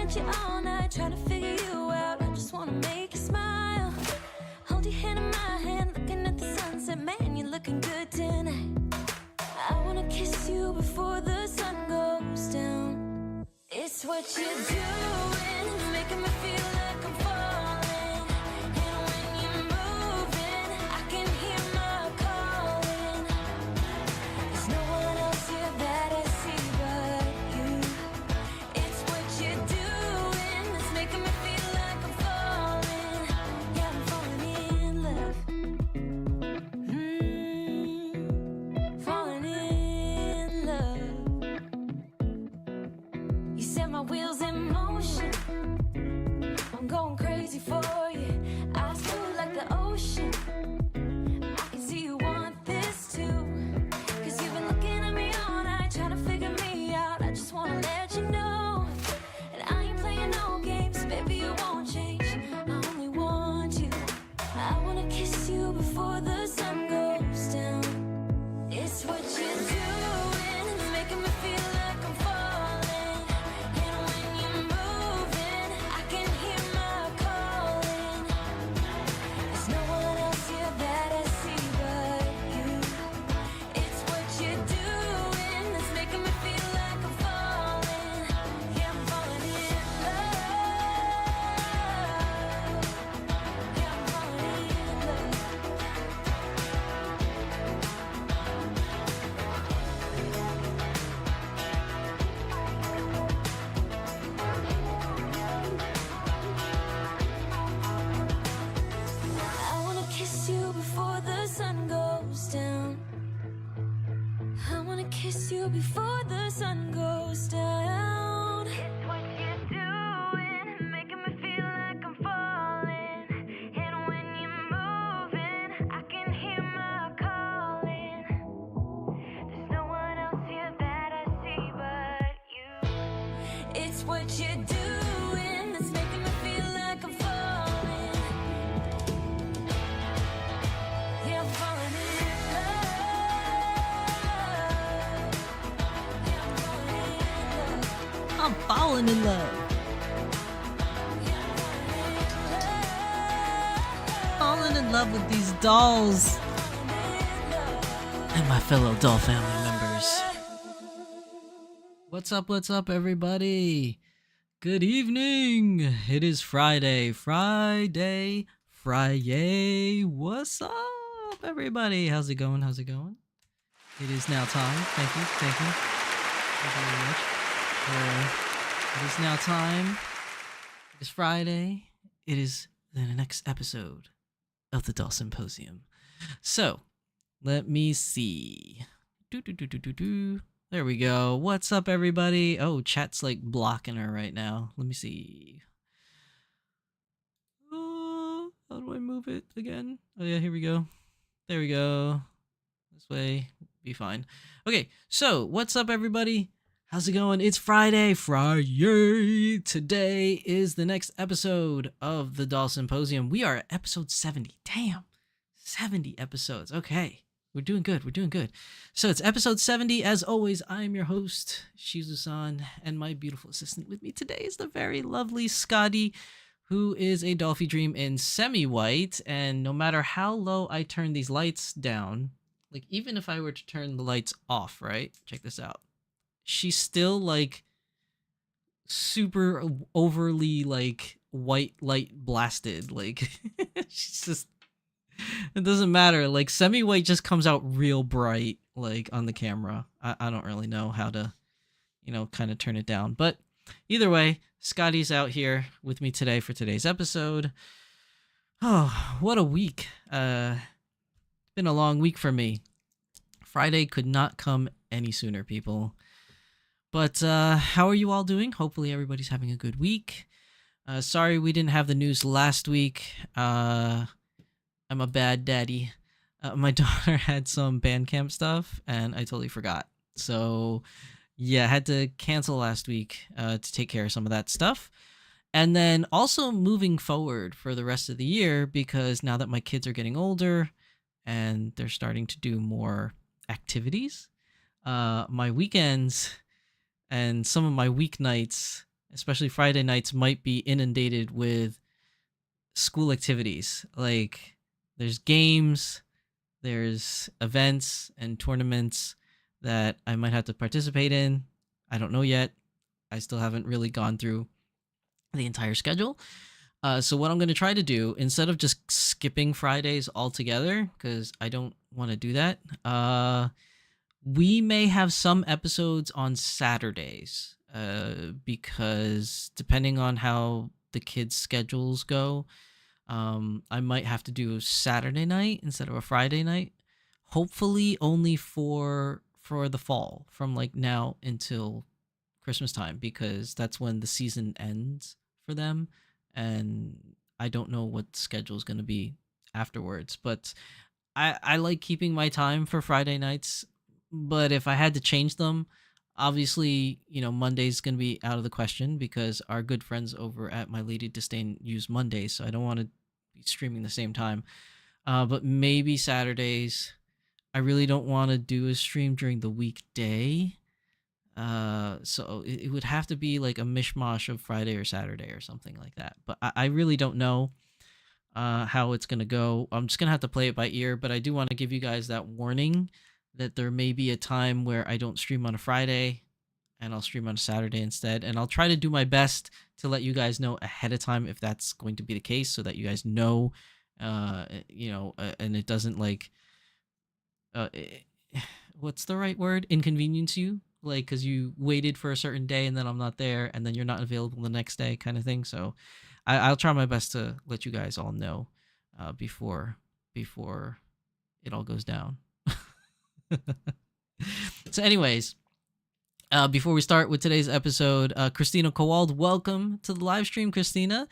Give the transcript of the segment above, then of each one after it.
at you all night, trying to figure you out. I just wanna make you smile. Hold your hand in my hand, looking at the sunset. Man, you're looking good tonight. I wanna kiss you before the sun goes down. It's what you're doing, making me feel like I'm falling. And when you're moving, I can hear my calling. There's no one else here that I see but you. It's what you're doing that's making me feel like I'm falling. Yeah, I'm falling in love. Falling in love. You set my wheels in motion. I'm going crazy for you. Eyes blue like the ocean. I can see you want this too. Cause you've been looking at me all night, trying to figure me out. I just wanna let you know. And I ain't playing no games, baby, you won't change. I only want you. I wanna kiss you before the sun goes down. It's what you're doing, it's making me feel like I'm falling. And when you're moving, I can hear my calling. There's no one else here that I see but you. It's what you're doing that's making me feel like I'm falling. Yeah, I'm falling in love. Yeah, I'm falling in love. I wanna kiss you before the sun goes down. I wanna kiss you before the sun goes down. It's what you're doing, making me feel like I'm falling. And when you're moving, I can hear my calling. There's no one else here that I see but you. It's what you're doing that's making me feel like I'm falling. Yeah, I'm falling in love. Yeah, I'm falling in love. I'm falling in love. Yeah, I'm Falling in love with these dolls falling in love. and my fellow doll family members. What's up, everybody? Good evening. It is Friday. Friday. What's up, everybody? How's it going? It is now time. Thank you very much. It is now time. It is Friday. It is the next episode of the Doll Symposium. So, let me see. There we go. What's up, everybody? Oh, chat's like blocking her right now. Let me see. How do I move it again? Oh yeah, here we go. There we go. This way, be fine. Okay, so what's up, everybody? How's it going? It's Friday. Today is the next episode of the Doll Symposium. We are at episode 70. Damn, 70 episodes. Okay. We're doing good. So it's episode 70. As always, I'm your host, Shizusan, and my beautiful assistant with me today is the very lovely Scotty, who is a Dolphy Dream in semi-white. And no matter how low I turn these lights down, like even if I were to turn the lights off, right? Check this out. She's still like super overly like white light blasted. Like she's just... It doesn't matter. Like semi-white just comes out real bright, like on the camera. I don't really know how to, kind of turn it down. But either way, Scotty's out here with me today for today's episode. Oh, what a week. It's been a long week for me. Friday could not come any sooner, people. But how are you all doing? Hopefully everybody's having a good week. Sorry we didn't have the news last week. I'm a bad daddy. My daughter had some band camp stuff, and I totally forgot. So, yeah, I had to cancel last week to take care of some of that stuff. And then also moving forward for the rest of the year, because now that my kids are getting older and they're starting to do more activities, my weekends and some of my weeknights, especially Friday nights, might be inundated with school activities. Like there's games, there's events and tournaments that I might have to participate in. I don't know yet. I still haven't really gone through the entire schedule. So what I'm going to try to do, instead of just skipping Fridays altogether, because I don't want to do that, we may have some episodes on Saturdays, because depending on how the kids' schedules go, I might have to do Saturday night instead of a Friday night. Hopefully, only for the fall, from like now until Christmas time, because that's when the season ends for them, and I don't know what the schedule is going to be afterwards. But I like keeping my time for Friday nights, but if I had to change them, obviously, Monday's going to be out of the question because our good friends over at My Lady Disdain use Mondays, so I don't want to be streaming the same time. But maybe Saturdays. I really don't want to do a stream during the weekday. So it would have to be like a mishmash of Friday or Saturday or something like that. But I really don't know how it's going to go. I'm just going to have to play it by ear, but I do want to give you guys that warning that there may be a time where I don't stream on a Friday and I'll stream on a Saturday instead. And I'll try to do my best to let you guys know ahead of time if that's going to be the case, so that you guys know, and it doesn't like, what's the right word? Inconvenience you? Like, because you waited for a certain day and then I'm not there and then you're not available the next day kind of thing. So I'll try my best to let you guys all know before it all goes down. So anyways, before we start with today's episode, Christina Kowald, welcome to the live stream. Christina,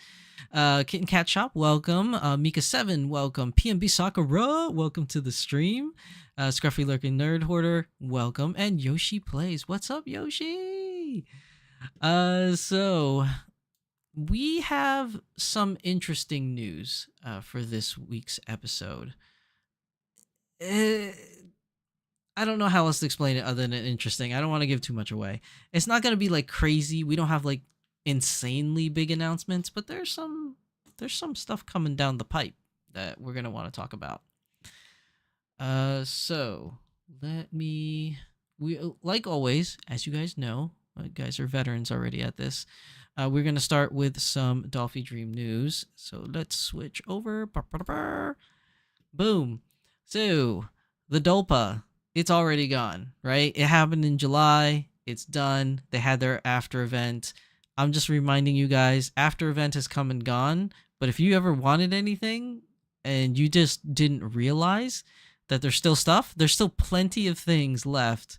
Kitten Cat Shop, welcome. Mika7, welcome. PMB Sakura, welcome to the stream. Scruffy Lurking Nerd Hoarder, welcome. And Yoshi Plays, what's up, Yoshi? So we have some interesting news for this week's episode. I don't know how else to explain it other than interesting. I don't want to give too much away. It's not going to be like crazy. We don't have like insanely big announcements, but there's some stuff coming down the pipe that we're going to want to talk about. So we like always, as you guys know, you guys are veterans already at this. We're going to start with some Dolphy Dream news. So let's switch over. Boom. So the Dolpa, it's already gone, right? It happened in July. It's done. They had their after event. I'm just reminding you guys, after event has come and gone. But if you ever wanted anything and you just didn't realize that there's still stuff, there's still plenty of things left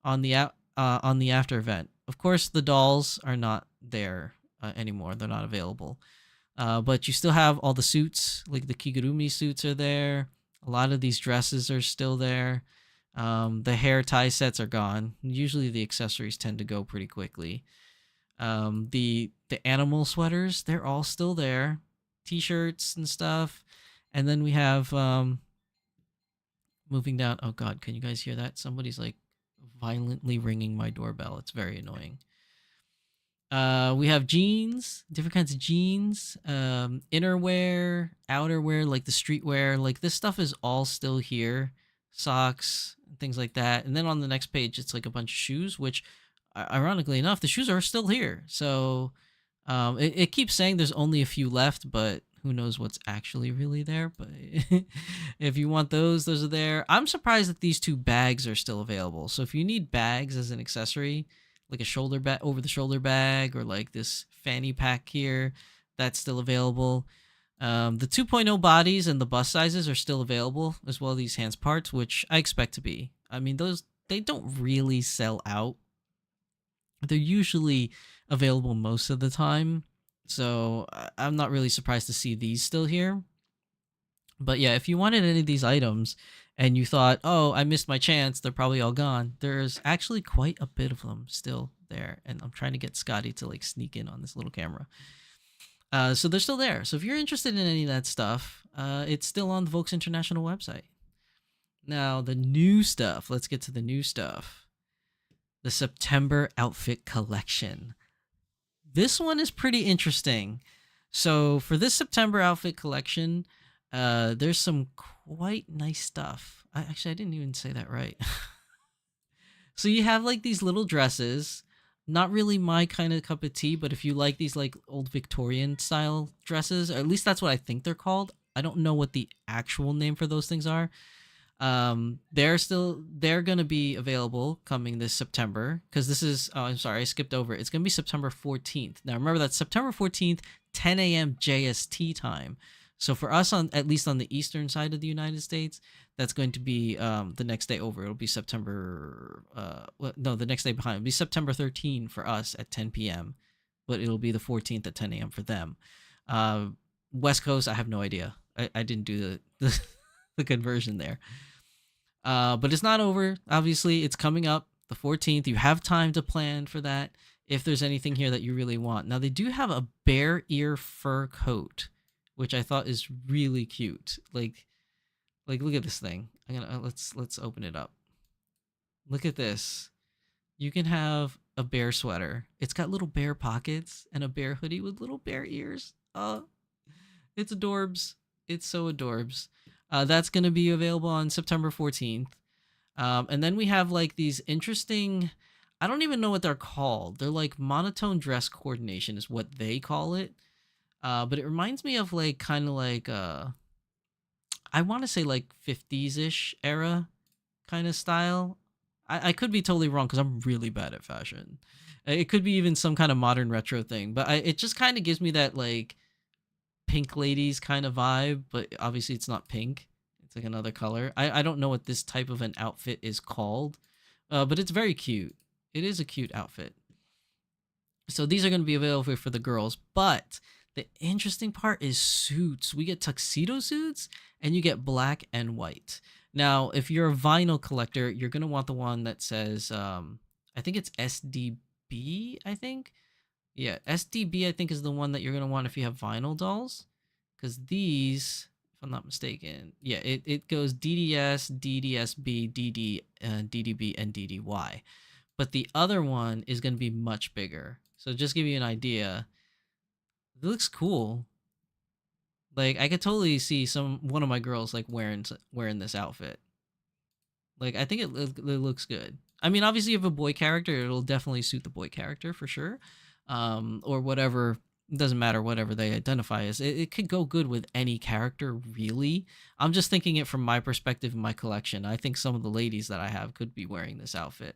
on the after event. Of course, the dolls are not there anymore. They're not available. But you still have all the suits, like the Kigurumi suits are there. A lot of these dresses are still there. The hair tie sets are gone. Usually the accessories tend to go pretty quickly. The animal sweaters, they're all still there. T-shirts and stuff. And then we have moving down. Oh god, can you guys hear that? Somebody's like violently ringing my doorbell. It's very annoying. We have jeans, different kinds of jeans, innerwear, outerwear, like the streetwear. Like this stuff is all still here. Socks, things like that. And then on the next page, it's like a bunch of shoes, which ironically enough, the shoes are still here. So it keeps saying there's only a few left, but who knows what's actually really there. But if you want those are there. I'm surprised that these two bags are still available. So if you need bags as an accessory, like a shoulder bag, over the shoulder bag, or like this fanny pack here, that's still available. The 2.0 bodies and the bust sizes are still available, as well as these hands parts, which I expect to be. I mean, they don't really sell out. They're usually available most of the time, so I'm not really surprised to see these still here. But yeah, if you wanted any of these items and you thought, oh, I missed my chance, they're probably all gone, there's actually quite a bit of them still there, and I'm trying to get Scotty to like sneak in on this little camera. So they're still there. So if you're interested in any of that stuff, it's still on the Volks International website. Now, the new stuff. Let's get to the new stuff. The September outfit collection. This one is pretty interesting. So for this September outfit collection, there's some quite nice stuff. Actually, I didn't even say that right. So you have like these little dresses, not really my kind of cup of tea, but if you like these like old Victorian style dresses, or at least that's what I think they're called. I don't know what the actual name for those things are. They're gonna be available coming this September, because this is, oh, I'm sorry, I skipped over. It's gonna be September 14th. Now remember, that's September 14th, 10 a.m. JST time. So for us, on at least on the eastern side of the United States, that's going to be the next day over. It'll be September no, the next day behind. It'll be September 13 for us at 10 p.m., but it'll be the 14th at 10 a.m. for them. West Coast, I have no idea. I didn't do the conversion there. But it's not over. Obviously, it's coming up the 14th. You have time to plan for that if there's anything here that you really want. Now, they do have a bear ear fur coat, which I thought is really cute. Like look at this thing. Let's open it up. Look at this. You can have a bear sweater. It's got little bear pockets and a bear hoodie with little bear ears. Oh, it's adorbs. It's so adorbs. That's going to be available on September 14th. And then we have like these interesting, I don't even know what they're called. They're like monotone dress coordination is what they call it. But it reminds me of like kind of like, I want to say like 50s-ish era kind of style. I could be totally wrong because I'm really bad at fashion. It could be even some kind of modern retro thing. But it just kind of gives me that like pink ladies kind of vibe, but obviously it's not pink. It's like another color. I don't know what this type of an outfit is called, but it's very cute. It is a cute outfit. So these are going to be available for the girls, but the interesting part is suits. We get tuxedo suits and you get black and white. Now, if you're a vinyl collector, you're going to want the one that says, I think it's SDB, I think. Yeah, SDB, I think, is the one that you're going to want if you have vinyl dolls. Because these, if I'm not mistaken, yeah, it goes DDS, DDSB, DD, DDB, and DDY. But the other one is going to be much bigger. So just give you an idea, it looks cool. Like, I could totally see one of my girls like wearing this outfit. Like, I think it looks good. I mean, obviously, if you have a boy character, it'll definitely suit the boy character for sure. Or whatever, it doesn't matter, whatever they identify as. It could go good with any character, really. I'm just thinking it from my perspective in my collection. I think some of the ladies that I have could be wearing this outfit.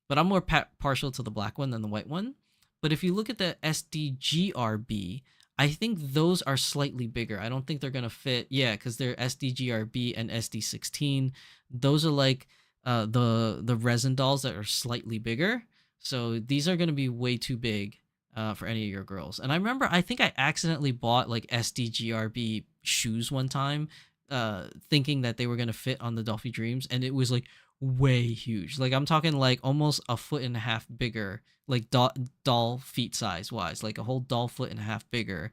But I'm more partial to the black one than the white one. But if you look at the SDGRB, I think those are slightly bigger. I don't think they're going to fit. Yeah, because they're SDGRB and SD16. Those are like the resin dolls that are slightly bigger. So these are going to be way too big for any of your girls. And I think I accidentally bought like SDGRB shoes one time, thinking that they were going to fit on the Dolphy Dreams. And it was like way huge. Like I'm talking like almost a foot and a half bigger, like doll feet size wise, like a whole doll foot and a half bigger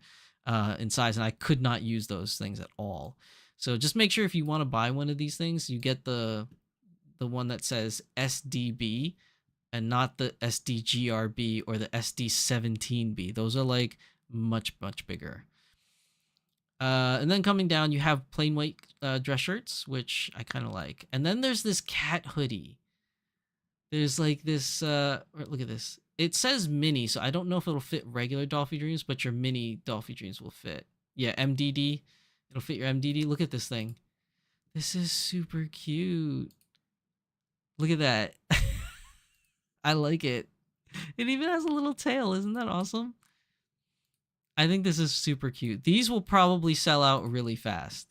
in size. And I could not use those things at all. So just make sure if you want to buy one of these things, you get the one that says SDB and not the SDGRB or the SD17B. Those are like much, much bigger. And then coming down, you have plain white dress shirts, which I kind of like. And then there's this cat hoodie. There's like this, look at this. It says mini, so I don't know if it'll fit regular Dolphy Dreams, but your mini Dolphy Dreams will fit. Yeah, MDD. It'll fit your MDD. Look at this thing. This is super cute. Look at that. I like it. It even has a little tail. Isn't that awesome? I think this is super cute. These will probably sell out really fast.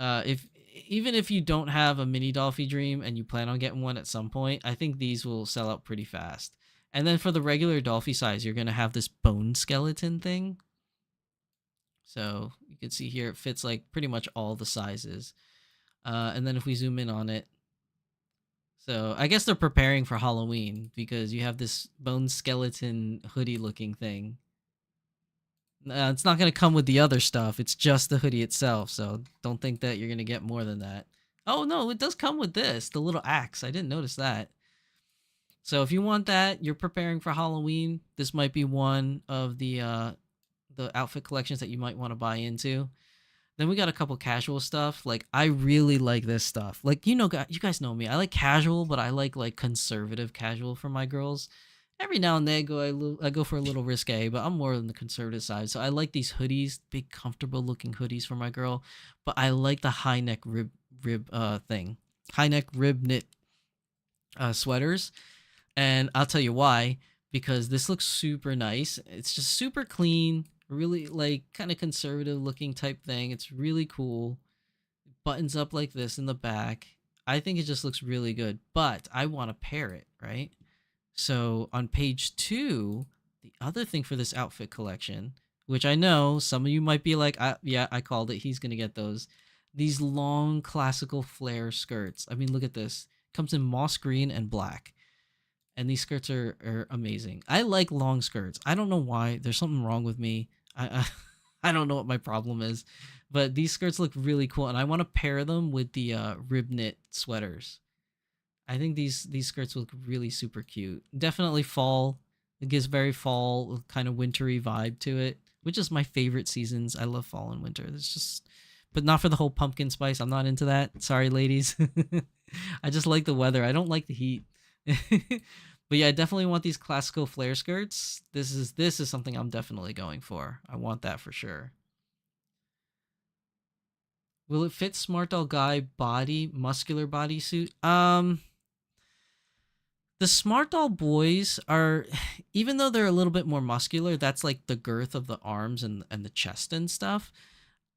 Even if you don't have a mini Dolphy Dream and you plan on getting one at some point, I think these will sell out pretty fast. And then for the regular Dolphy size, you're going to have this bone skeleton thing. So you can see here, it fits like pretty much all the sizes. And then if we zoom in on it, so I guess they're preparing for Halloween because you have this bone skeleton hoodie looking thing. It's not going to come with the other stuff. It's just the hoodie itself. So don't think that you're going to get more than that. Oh, no, it does come with this, the little axe. I didn't notice that. So if you want that, you're preparing for Halloween, this might be one of the outfit collections that you might want to buy into. Then we got a couple casual stuff. Like I really like this stuff. Like you guys know me. I like casual, but I like conservative casual for my girls. Every now and then I go for a little risque, but I'm more on the conservative side. So I like these hoodies, big comfortable looking hoodies for my girl. But I like the high neck rib thing, high neck rib knit sweaters, and I'll tell you why. Because this looks super nice. It's just super clean, really like kind of conservative looking type thing. It's really cool. Buttons up like this in the back. I think it just looks really good. But I want to pair it, right? So on page 2, the other thing for this outfit collection, which I know some of you might be like, yeah, I called it. He's going to get those. These long classical flare skirts. I mean, look at this. Comes in moss green and black. And these skirts are amazing. I like long skirts. I don't know why. There's something wrong with me. I don't know what my problem is. But these skirts look really cool. And I want to pair them with the rib knit sweaters. I think these skirts look really super cute. Definitely fall. It gives very fall, kind of wintry vibe to it, which is my favorite seasons. I love fall and winter. It's just, but not for the whole pumpkin spice. I'm not into that. Sorry, ladies. I just like the weather. I don't like the heat. But yeah, I definitely want these classical flare skirts. This is something I'm definitely going for. I want that for sure. Will it fit Smart Doll Guy body, muscular bodysuit? The Smart Doll boys are, even though they're a little bit more muscular, that's like the girth of the arms and the chest and stuff.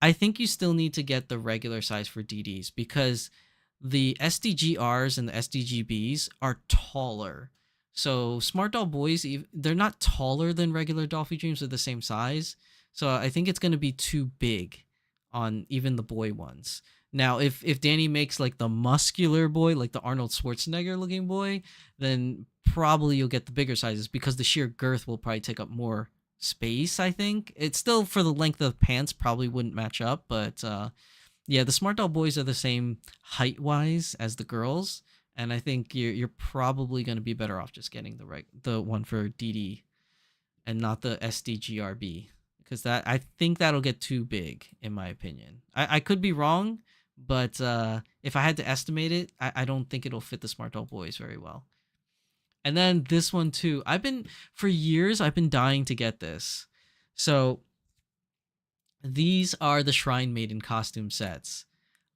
I think you still need to get the regular size for DDs because the SDGRs and the SDGBs are taller. So Smart Doll boys, they're not taller than regular Dolphy Dreams, they're the same size. So I think it's going to be too big on even the boy ones. Now, if Danny makes like the muscular boy, like the Arnold Schwarzenegger looking boy, then probably you'll get the bigger sizes because the sheer girth will probably take up more space, I think. It's still for the length of pants probably wouldn't match up, but yeah, the Smart Doll boys are the same height-wise as the girls, and I think you're probably going to be better off just getting the one for DD and not the SDGRB because that I think that'll get too big in my opinion. I could be wrong, but if I had to estimate it, I don't think it'll fit the Smart Doll boys very well. And then this one too. For years I've been dying to get this. So these are the Shrine Maiden costume sets.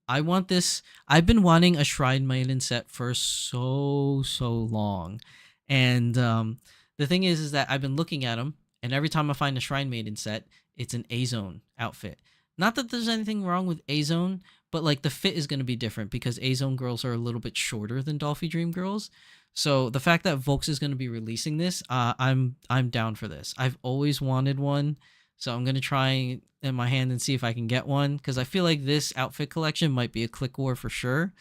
I want this. I've been wanting a Shrine Maiden set for so long. And the thing is that I've been looking at them, and every time I find a Shrine Maiden set, it's an Azone outfit. Not that there's anything wrong with Azone, but like the fit is going to be different because Azone girls are a little bit shorter than Dolphy Dream girls. So the fact that Volks is going to be releasing this, I'm down for this. I've always wanted one, so I'm going to try in my hand and see if I can get one because I feel like this outfit collection might be a click war for sure.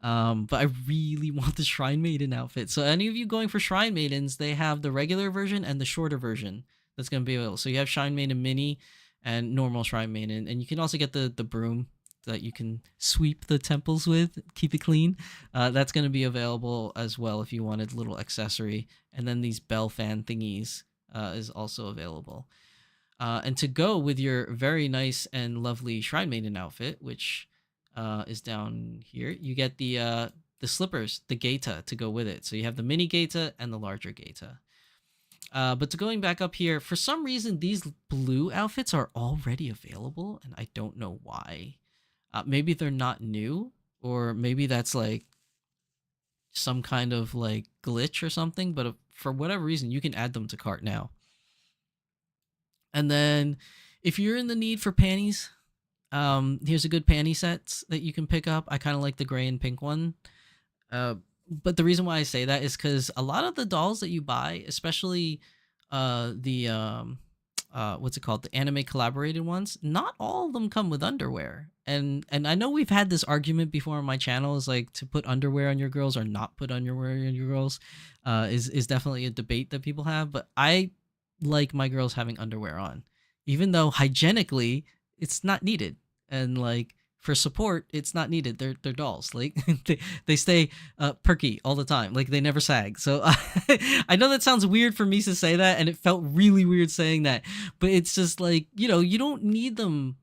But I really want the Shrine Maiden outfit. So any of you going for Shrine Maidens, they have the regular version and the shorter version that's going to be available. So you have Shrine Maiden Mini and normal Shrine Maiden, and you can also get the broom that you can sweep the temples with, keep it clean. That's going to be available as well if you wanted a little accessory. And then these bell fan thingies is also available. And to go with your very nice and lovely Shrine Maiden outfit, which is down here, you get the slippers, the gaita to go with it. So you have the mini gaita and the larger gaita. But to going back up here, for some reason, these blue outfits are already available, and I don't know why. Maybe they're not new, or maybe that's like some kind of like glitch or something, but for whatever reason, you can add them to cart now. And then if you're in the need for panties, here's a good panty set that you can pick up. I kind of like the gray and pink one. But the reason why I say that is because a lot of the dolls that you buy, especially what's it called, the anime collaborated ones, not all of them come with underwear. And I know we've had this argument before on my channel, is like to put underwear on your girls or not put underwear on your girls is definitely a debate that people have. But I like my girls having underwear on, even though hygienically it's not needed. And like for support, it's not needed. They're dolls. Like they stay perky all the time. Like they never sag. So I know that sounds weird for me to say that, and it felt really weird saying that. But it's just like, you know, you don't need them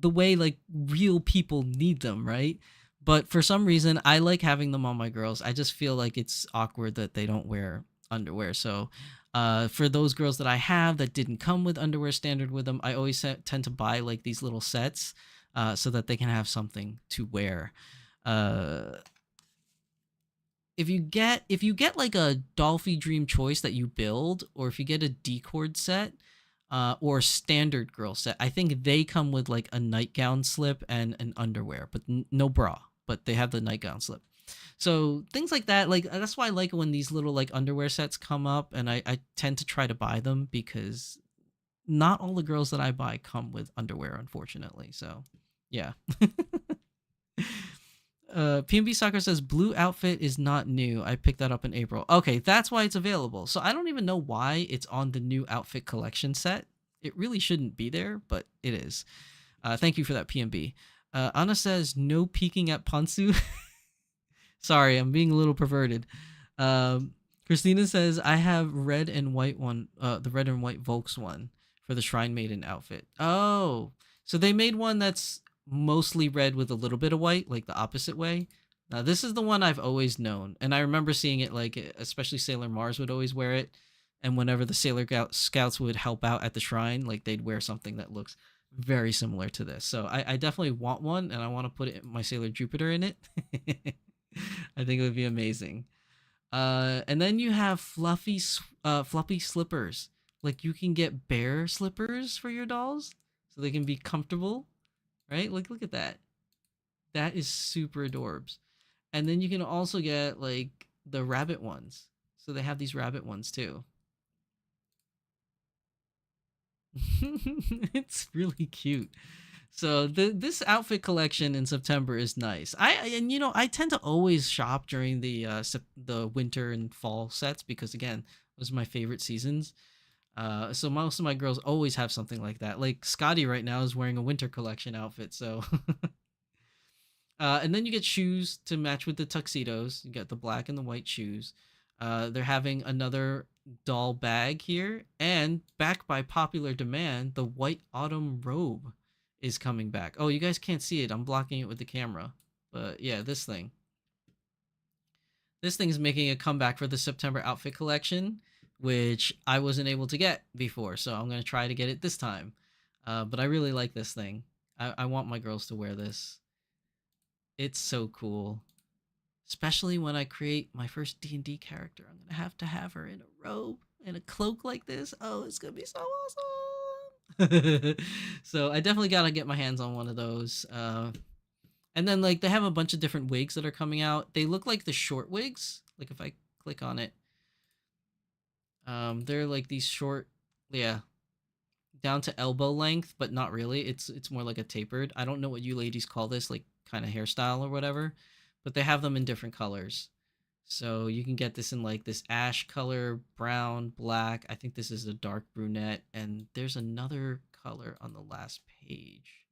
the way like real people need them, right? But for some reason, I like having them on my girls. I just feel like it's awkward that they don't wear underwear. So for those girls that I have that didn't come with underwear standard with them, I always tend to buy like these little sets so that they can have something to wear. If you get like a Dolphy Dream Choice that you build, or if you get a D-cord set or standard girl set, I think they come with like a nightgown slip and an underwear, but no bra. But they have the nightgown slip. So things like that, like that's why I like when these little like underwear sets come up, and I tend to try to buy them because not all the girls that I buy come with underwear, unfortunately. So yeah. PNB Soccer says blue outfit is not new. I picked that up in April. Okay, that's why it's available. So I don't even know why it's on the new outfit collection set. It really shouldn't be there, but it is. Thank you for that, PNB. Anna says no peeking at Ponsu. Sorry, I'm being a little perverted. Christina says I have red and white one, the red and white Volks one for the Shrine Maiden outfit. Oh, so they made one that's mostly red with a little bit of white, like the opposite way. Now this is the one I've always known, and I remember seeing it, like especially Sailor Mars would always wear it, and whenever the Sailor Scouts would help out at the shrine, like they'd wear something that looks very similar to this. So I definitely want one, and I want to put it, my Sailor Jupiter in it. I think it would be amazing. And then you have fluffy slippers. Like you can get bear slippers for your dolls so they can be comfortable, right? Like look at that. That is super adorbs. And then you can also get like the rabbit ones. So they have these rabbit ones too. It's really cute. So this outfit collection in September is nice. I tend to always shop during the winter and fall sets because again, those are my favorite seasons. So most of my girls always have something like that. Like Scotty right now is wearing a winter collection outfit. So and then you get shoes to match with the tuxedos. You got the black and the white shoes. They're having another doll bag here, and back by popular demand, the white autumn robe is coming back. Oh, you guys can't see it. I'm blocking it with the camera. But yeah, this thing. This thing's making a comeback for the September outfit collection, which I wasn't able to get before, so I'm going to try to get it this time. But I really like this thing. I want my girls to wear this. It's so cool. Especially when I create my first D&D character. I'm going to have her in a robe and a cloak like this. Oh, it's going to be so awesome. So I definitely got to get my hands on one of those. And then like they have a bunch of different wigs that are coming out. They look like the short wigs. Like if I click on it. They're like these short, yeah, down to elbow length, but not really. It's more like a tapered. I don't know what you ladies call this, like kind of hairstyle or whatever. But they have them in different colors. So you can get this in like this ash color, brown, black. I think this is a dark brunette. And there's another color on the last page,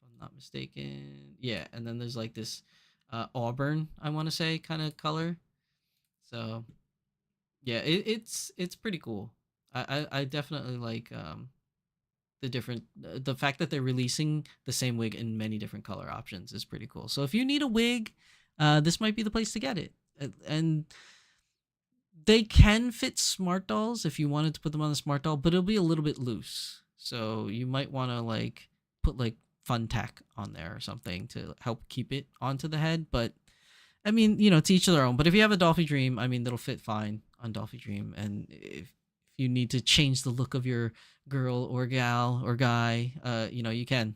if I'm not mistaken. Yeah, and then there's like this auburn, I want to say, kind of color. So yeah, it's pretty cool. I definitely like the fact that they're releasing the same wig in many different color options is pretty cool. So if you need a wig, this might be the place to get it. And they can fit smart dolls if you wanted to put them on a smart doll, but it'll be a little bit loose. So you might want to like put like fun tack on there or something to help keep it onto the head. But I mean, you know, to each their own. But if you have a Dolphy Dream, I mean, it'll fit fine on Dolphy Dream. And if you need to change the look of your girl or gal or guy, you know, you can.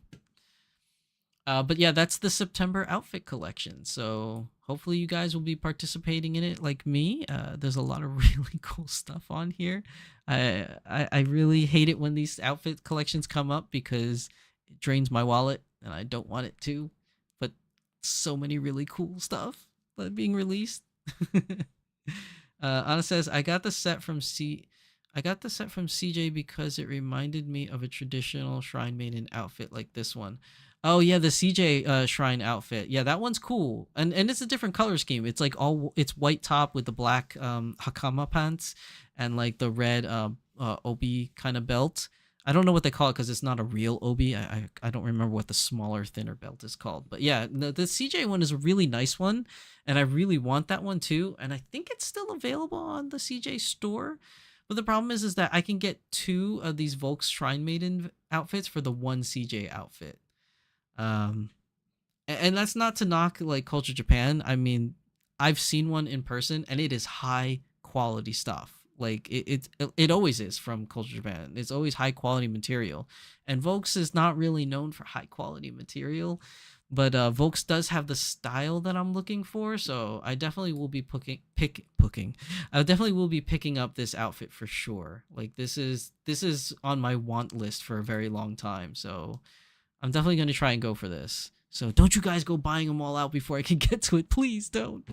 But yeah, that's the September outfit collection. So hopefully you guys will be participating in it like me. There's a lot of really cool stuff on here. I really hate it when these outfit collections come up because it drains my wallet and I don't want it to. But so many really cool stuff being released. Anna says, I got the set from CJ because it reminded me of a traditional Shrine Maiden outfit like this one. Oh yeah, the CJ shrine outfit. Yeah, that one's cool, and it's a different color scheme. It's like it's white top with the black hakama pants and like the red obi kind of belt. I don't know what they call it because it's not a real obi. I don't remember what the smaller, thinner belt is called. But yeah, the CJ one is a really nice one, and I really want that one too. And I think it's still available on the CJ store. But the problem is that I can get 2 of these Volks Shrine Maiden outfits for the one CJ outfit. Um, and that's not to knock like Culture Japan. I mean, I've seen one in person, and it is high quality stuff. Like it always is from Culture Japan. It's always high quality material, and Volks is not really known for high quality material, but Volks does have the style that I'm looking for. So I definitely will be picking. I definitely will be picking up this outfit for sure. Like this is on my want list for a very long time. So I'm definitely going to try and go for this. So don't you guys go buying them all out before I can get to it. Please don't.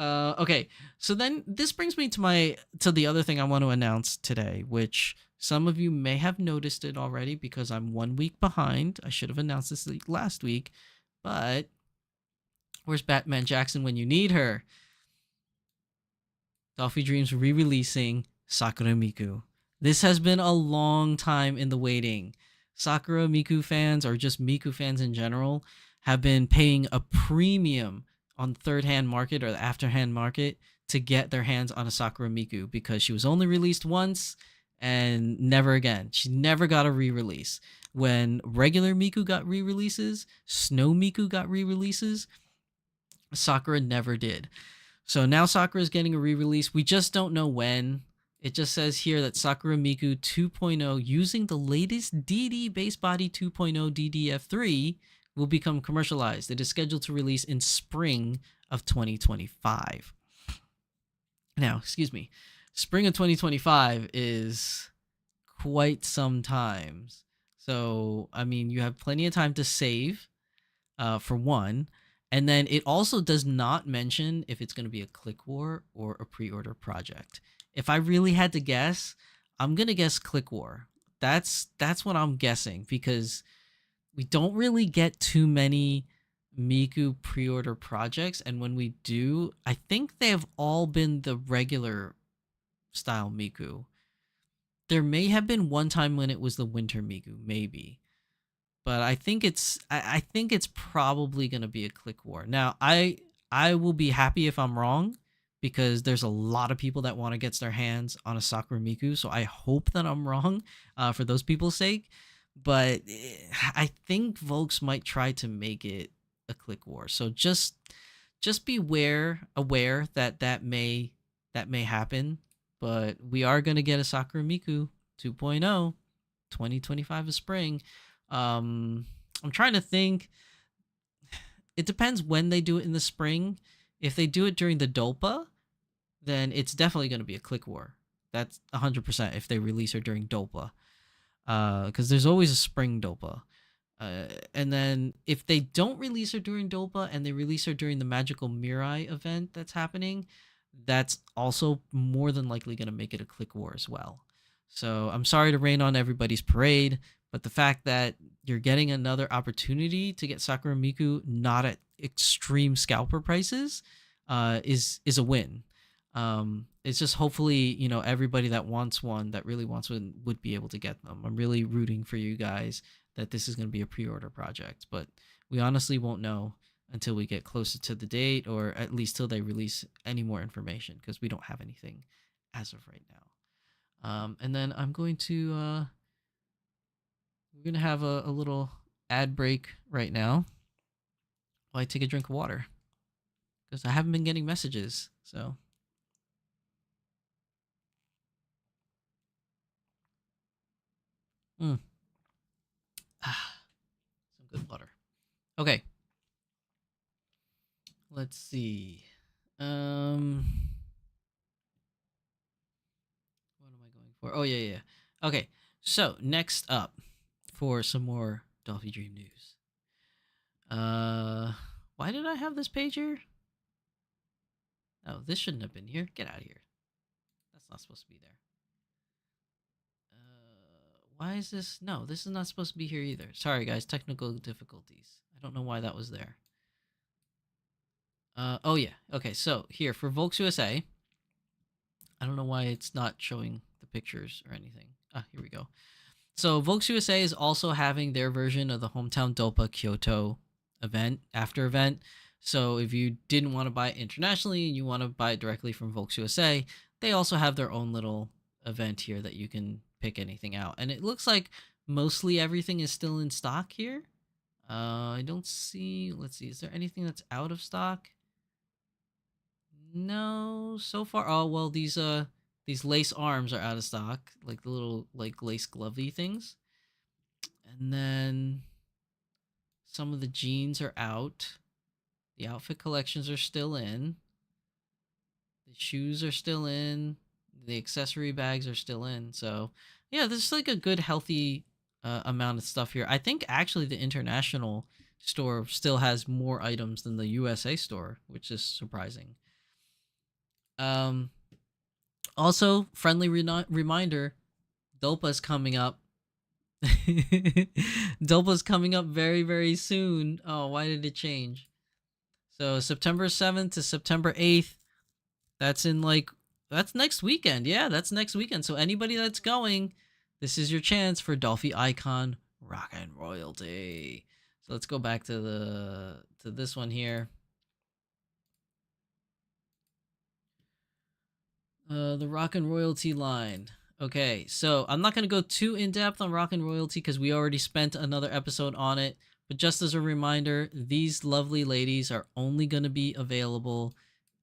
Okay, so then this brings me to the other thing I want to announce today, which some of you may have noticed it already because I'm 1 week behind. I should have announced this last week, but where's Batman Jackson when you need her? Dolphy Dreams re-releasing Sakura Miku. This has been a long time in the waiting. Sakura Miku fans, or just Miku fans in general, have been paying a premium on the third-hand market or the after-hand market to get their hands on a Sakura Miku because she was only released once and never again. She never got a re-release. When regular Miku got re-releases, Snow Miku got re-releases, Sakura never did. So now Sakura is getting a re-release. We just don't know when. It just says here that Sakura Miku 2.0 using the latest DD base body 2.0 DDF3 will become commercialized. It is scheduled to release in spring of 2025. Now, excuse me, spring of 2025 is quite some time. So, I mean, you have plenty of time to save, for one. And then it also does not mention if it's going to be a click war or a pre-order project. If I really had to guess, I'm going to guess click war. That's what I'm guessing because we don't really get too many Miku pre-order projects, and when we do, I think they have all been the regular style Miku. There may have been one time when it was the winter Miku, maybe. But I think I think it's probably gonna be a click war. Now I will be happy if I'm wrong because there's a lot of people that want to get their hands on a Sakura Miku, so I hope that I'm wrong for those people's sake. But I think Volks might try to make it a click war. So just be aware that may happen. But we are gonna get a Sakura Miku 2.0, 2025 of spring. I'm trying to think. It depends when they do it in the spring. If they do it during the Dolpa, then it's definitely going to be a click war. That's 100% if they release her during Dolpa. Because there's always a spring Dolpa. And then if they don't release her during Dolpa and they release her during the Magical Mirai event that's happening, that's also more than likely going to make it a click war as well. So I'm sorry to rain on everybody's parade, but the fact that you're getting another opportunity to get Sakura Miku not at extreme scalper prices is a win. It's just hopefully, everybody that wants one, that really wants one, would be able to get them. I'm really rooting for you guys that this is going to be a pre-order project, but we honestly won't know until we get closer to the date, or at least till they release any more information, because we don't have anything as of right now. And then I'm going to we're gonna have a little ad break right now while I take a drink of water because I haven't been getting messages. So some good water. Okay, let's see. What am I going for? Oh yeah. Okay, so next up for some more Dolphy Dream news. Why did I have this page here? Oh, this shouldn't have been here. Get out of here. That's not supposed to be there. why is this? No, this is not supposed to be here either. Sorry, guys. Technical difficulties. I don't know why that was there. Oh, yeah. Okay, so here for Volks USA. I don't know why it's not showing the pictures or anything. Ah, here we go. So Volks USA is also having their version of the Hometown Dopa Kyoto event, after event. So if you didn't want to buy it internationally and you want to buy it directly from Volks USA, they also have their own little event here that you can pick anything out. And it looks like mostly everything is still in stock here. I don't see, let's see, is there anything that's out of stock? No, so far. Oh, well, these lace arms are out of stock, like the little like lace glovey things. And then some of the jeans are out. The outfit collections are still in. The shoes are still in. The accessory bags are still in. So, yeah, this is like a good healthy amount of stuff here. I think actually the international store still has more items than the USA store, which is surprising. Um, Also, friendly reminder, Dolpa's coming up. Dolpa's coming up very, very soon. Oh, why did it change? So September 7th to September 8th. That's that's next weekend. Yeah, that's next weekend. So anybody that's going, this is your chance for Dolphy Icon Rock and Royalty. So let's go back to this one here. The Rock and Royalty line. Okay, so I'm not going to go too in-depth on Rock and Royalty because we already spent another episode on it. But just as a reminder, these lovely ladies are only going to be available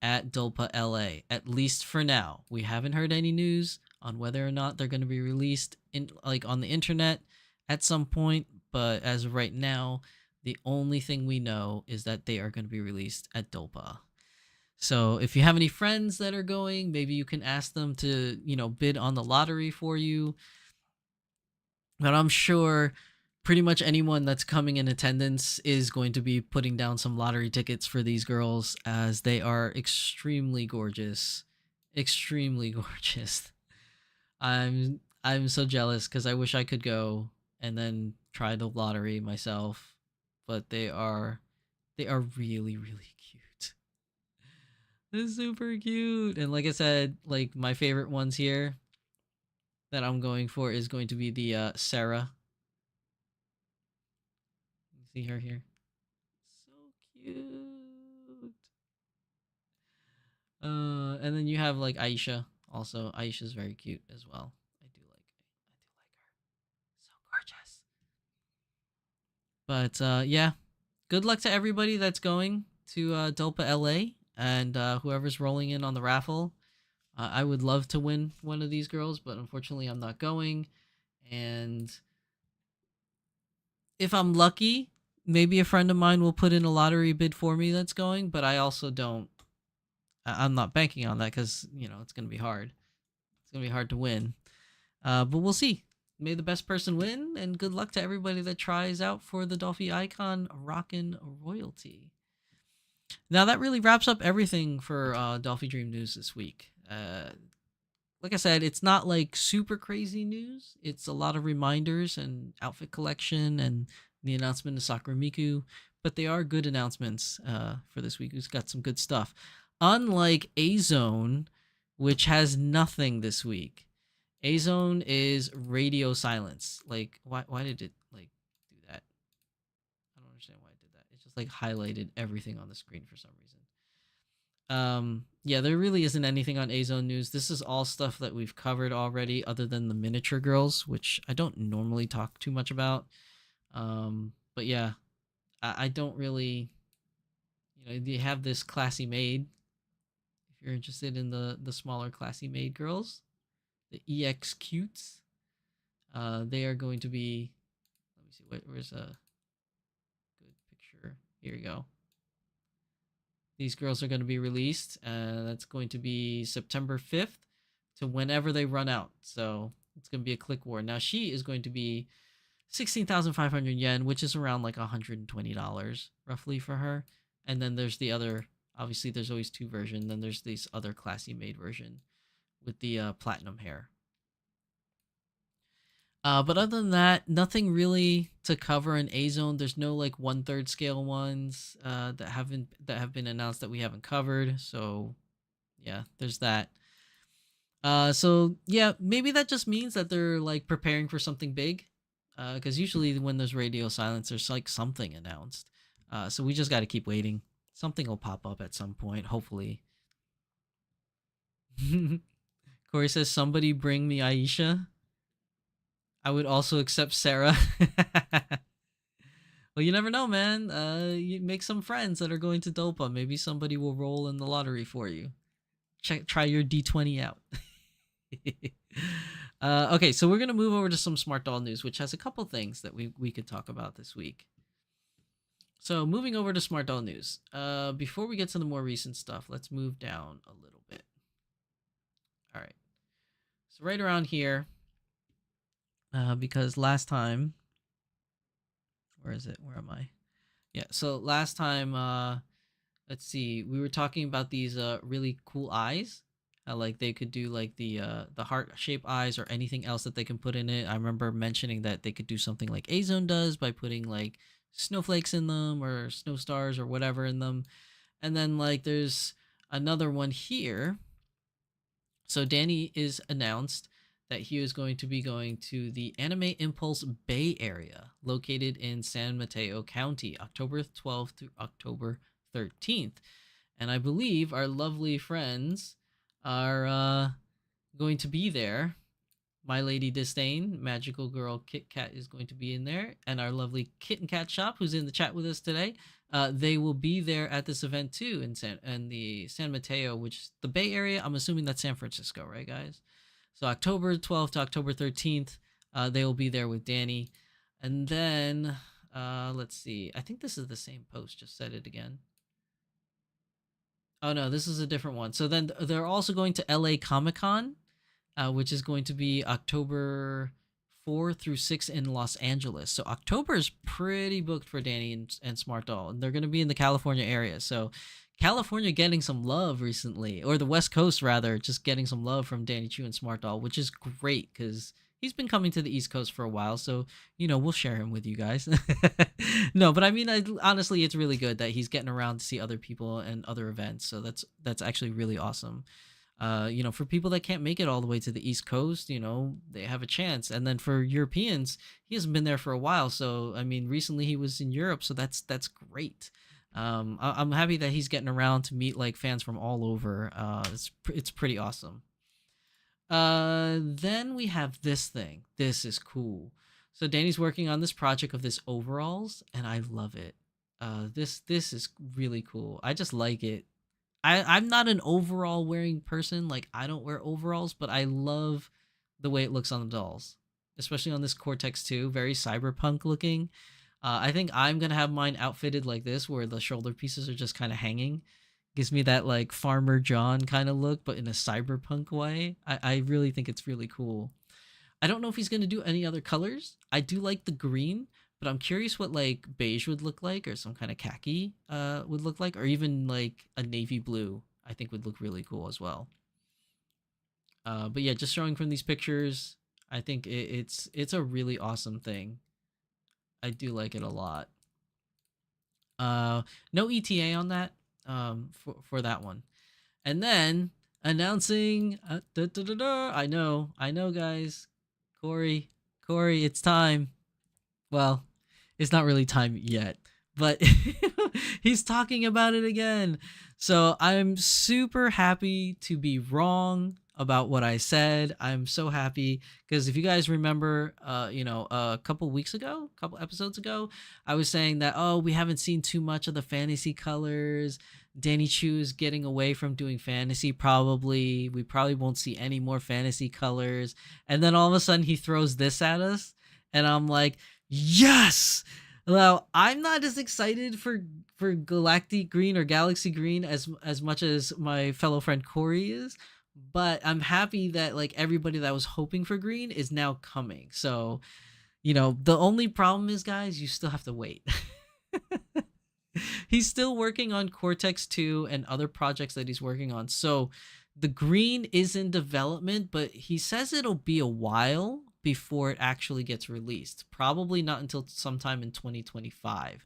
at Dolpa LA, at least for now. We haven't heard any news on whether or not they're going to be released on the internet at some point. But as of right now, the only thing we know is that they are going to be released at Dolpa. So if you have any friends that are going, maybe you can ask them to, bid on the lottery for you. But I'm sure pretty much anyone that's coming in attendance is going to be putting down some lottery tickets for these girls, as they are extremely gorgeous. Extremely gorgeous. I'm so jealous because I wish I could go and then try the lottery myself. But they are really, really cute. It's super cute. And like I said, like my favorite ones here that I'm going for is going to be the Sarah. You see her here? So cute. And then you have like Aisha. Also, Aisha's very cute as well. I do like her. So gorgeous. But yeah, good luck to everybody that's going to Dolpa LA, and whoever's rolling in on the raffle. I would love to win one of these girls, but unfortunately I'm not going. And if I'm lucky, maybe a friend of mine will put in a lottery bid for me that's going, but I also don't. I'm not banking on that because, it's going to be hard. It's going to be hard to win. But we'll see. May the best person win, and good luck to everybody that tries out for the Dolphy Icon Rockin' Royalty. Now that really wraps up everything for Dolphy Dream news this week. Like I said, it's not like super crazy news. It's a lot of reminders and outfit collection and the announcement of Sakura Miku, but they are good announcements for this week. Who's got some good stuff. Unlike Azone, which has nothing this week. Azone is radio silence. Like, why did it do that? I don't understand why it did that. It just highlighted everything on the screen for some reason. Yeah, there really isn't anything on Azone news. This is all stuff that we've covered already, other than the miniature girls, which I don't normally talk too much about. But yeah, I don't really, you have this classy maid. If you're interested in the smaller classy maid girls, the EX cutes, they are going to be. Let me see. Where's a good picture? Here you go. These girls are going to be released. That's going to be September 5th to whenever they run out. So it's going to be a click war. Now she is going to be 16,500 yen, which is around like $120 roughly for her. And then there's the other, obviously there's always two versions. Then there's this other classy maid version with the platinum hair. But other than that, nothing really to cover in Azone. There's no like 1/3 scale ones that have been announced that we haven't covered. So yeah, there's that. So yeah, maybe that just means that they're like preparing for something big. Because usually when there's radio silence, there's like something announced. So we just got to keep waiting. Something will pop up at some point, hopefully. Corey says, "Somebody bring me Aisha." I would also accept Sarah. Well, you never know, man. You make some friends that are going to Dopa. Maybe somebody will roll in the lottery for you. Try your D20 out. Okay, so we're gonna move over to some Smart Doll news, which has a couple things that we could talk about this week. So moving over to Smart Doll news. Before we get to the more recent stuff, let's move down a little bit. All right. So right around here, because last time, where is it? Where am I? Yeah. So last time, let's see, we were talking about these really cool eyes. How like they could do like the heart shaped eyes or anything else that they can put in it. I remember mentioning that they could do something like Azone does by putting like snowflakes in them or snow stars or whatever in them. And then like there's another one here. So Danny is announced that he is going to be going to the Anime Impulse Bay Area, located in San Mateo County, October 12th through October 13th. And I believe our lovely friends are going to be there. My Lady Disdain, Magical Girl Kit Kat is going to be in there, and our lovely Kitten Cat Shop, who's in the chat with us today, they will be there at this event too in the San Mateo, which is the Bay Area. I'm assuming that's San Francisco, right, guys? So October 12th to October 13th, they will be there with Danny, and then let's see. I think this is the same post. Just said it again. Oh no, this is a different one. So then they're also going to LA Comic Con, which is going to be October 4 through 6 in Los Angeles. So October is pretty booked for Danny and Smart Doll, and they're going to be in the California area. So California getting some love recently, or the West Coast rather, just getting some love from Danny Chu and Smart Doll, which is great because he's been coming to the East Coast for a while. So we'll share him with you guys. No, but I mean, honestly, it's really good that he's getting around to see other people and other events. So that's actually really awesome. For people that can't make it all the way to the East Coast, they have a chance. And then for Europeans, he hasn't been there for a while. So, I mean, recently he was in Europe, so that's great. I'm happy that he's getting around to meet like fans from all over. It's pretty awesome. Then we have this thing. This is cool. So Danny's working on this project of this overalls, and I love it. This is really cool. I just like it. I'm not an overall wearing person. Like I don't wear overalls, but I love the way it looks on the dolls, especially on this Cortex 2, very cyberpunk looking. I think I'm gonna have mine outfitted like this, where the shoulder pieces are just kind of hanging. Gives me that like Farmer John kind of look, but in a cyberpunk way. I really think it's really cool. I don't know if he's gonna do any other colors. I do like the green, but I'm curious what like beige would look like, or some kind of khaki would look like, or even like a navy blue. I think would look really cool as well. But yeah, just showing from these pictures, I think it's a really awesome thing. I do like it a lot. No ETA on that for that one. And then announcing, I know, guys. Corey, it's time. Well, it's not really time yet, but he's talking about it again. So I'm super happy to be wrong about what I said. I'm so happy because if you guys remember, a couple episodes ago, I was saying that, oh, we haven't seen too much of the fantasy colors. Danny Chu is getting away from doing fantasy probably. We probably won't see any more fantasy colors. And then all of a sudden he throws this at us. And I'm like, yes! Well, I'm not as excited for Galactic Green or Galaxy Green as much as my fellow friend Corey is. But I'm happy that like everybody that was hoping for green is now coming. So, the only problem is, guys, you still have to wait. He's still working on Cortex 2 and other projects that he's working on. So the green is in development, but he says it'll be a while before it actually gets released. Probably not until sometime in 2025.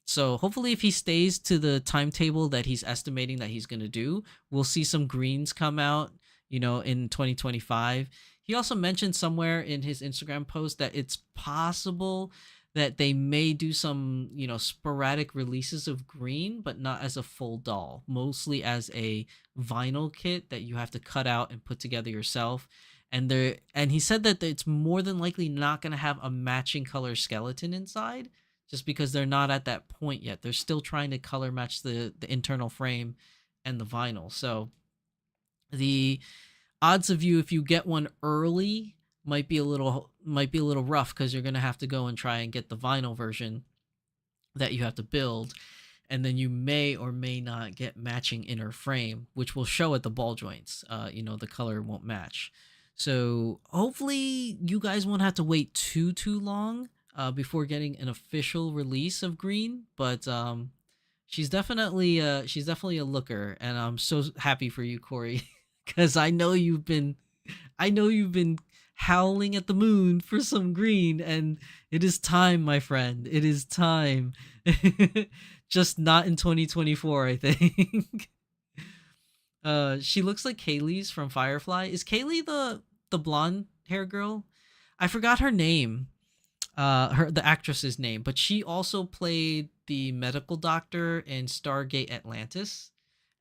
So hopefully if he stays to the timetable that he's estimating that he's going to do, we'll see some greens come out, in 2025. He also mentioned somewhere in his Instagram post that it's possible that they may do some, sporadic releases of green, but not as a full doll, mostly as a vinyl kit that you have to cut out and put together yourself. And he said that it's more than likely not going to have a matching color skeleton inside, just because they're not at that point yet. They're still trying to color match the internal frame and the vinyl. So the odds of you, if you get one early, might be a little rough, because you're going to have to go and try and get the vinyl version that you have to build, and then you may or may not get matching inner frame, which will show at the ball joints. The color won't match. So hopefully you guys won't have to wait too long before getting an official release of green. But she's definitely a looker, and I'm so happy for you, Corey, because I know you've been howling at the moon for some green, and it is time, my friend. It is time. Just not in 2024, I think. She looks like Kaylee's from Firefly. Is Kaylee the blonde hair girl? I forgot her name. The actress's name, but she also played the medical doctor in Stargate Atlantis.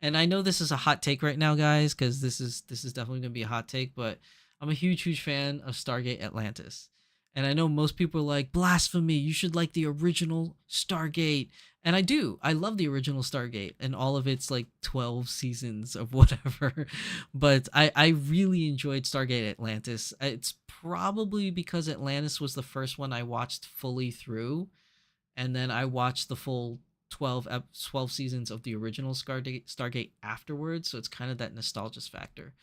And I know this is a hot take right now, guys, because this is definitely gonna be a hot take, but I'm a huge fan of Stargate Atlantis. And I know most people are like, blasphemy, you should like the original Stargate. And I do. I love the original Stargate and all of its 12 seasons of whatever. But I really enjoyed Stargate Atlantis. It's probably because Atlantis was the first one I watched fully through. And then I watched the full 12 seasons of the original Stargate afterwards. So it's kind of that nostalgia factor.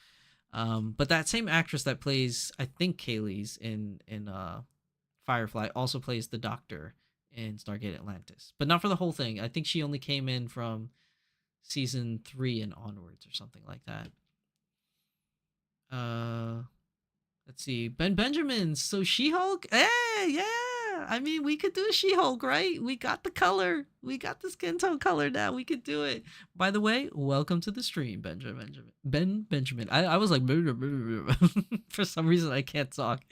But that same actress that plays, I think, Kaylee's in Firefly also plays the Doctor in Stargate Atlantis, but not for the whole thing. I think she only came in from season 3 and onwards or something like that. Let's see, Ben Benjamin. So She-Hulk. Hey, yeah. I mean, we could do a She-Hulk, right? We got the color. We got the skin tone color now. We could do it. By the way, welcome to the stream, Ben Benjamin. I was like, for some reason I can't talk.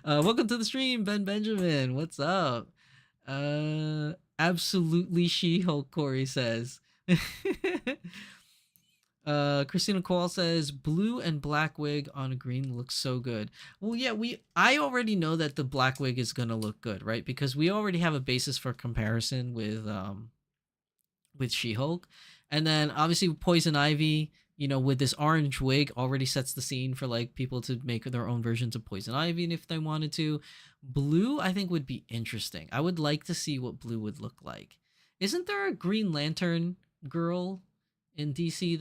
Welcome to the stream, Ben Benjamin. What's up? Absolutely She-Hulk, Corey says. Christina Cole says blue and black wig on green looks so good. Well, yeah, I already know that the black wig is gonna look good, right? Because we already have a basis for comparison with She-Hulk, and then obviously Poison Ivy, with this orange wig already sets the scene for people to make their own versions of Poison Ivy, and if they wanted to. Blue, I think, would be interesting. I would like to see what blue would look like. Isn't there a Green Lantern girl in DC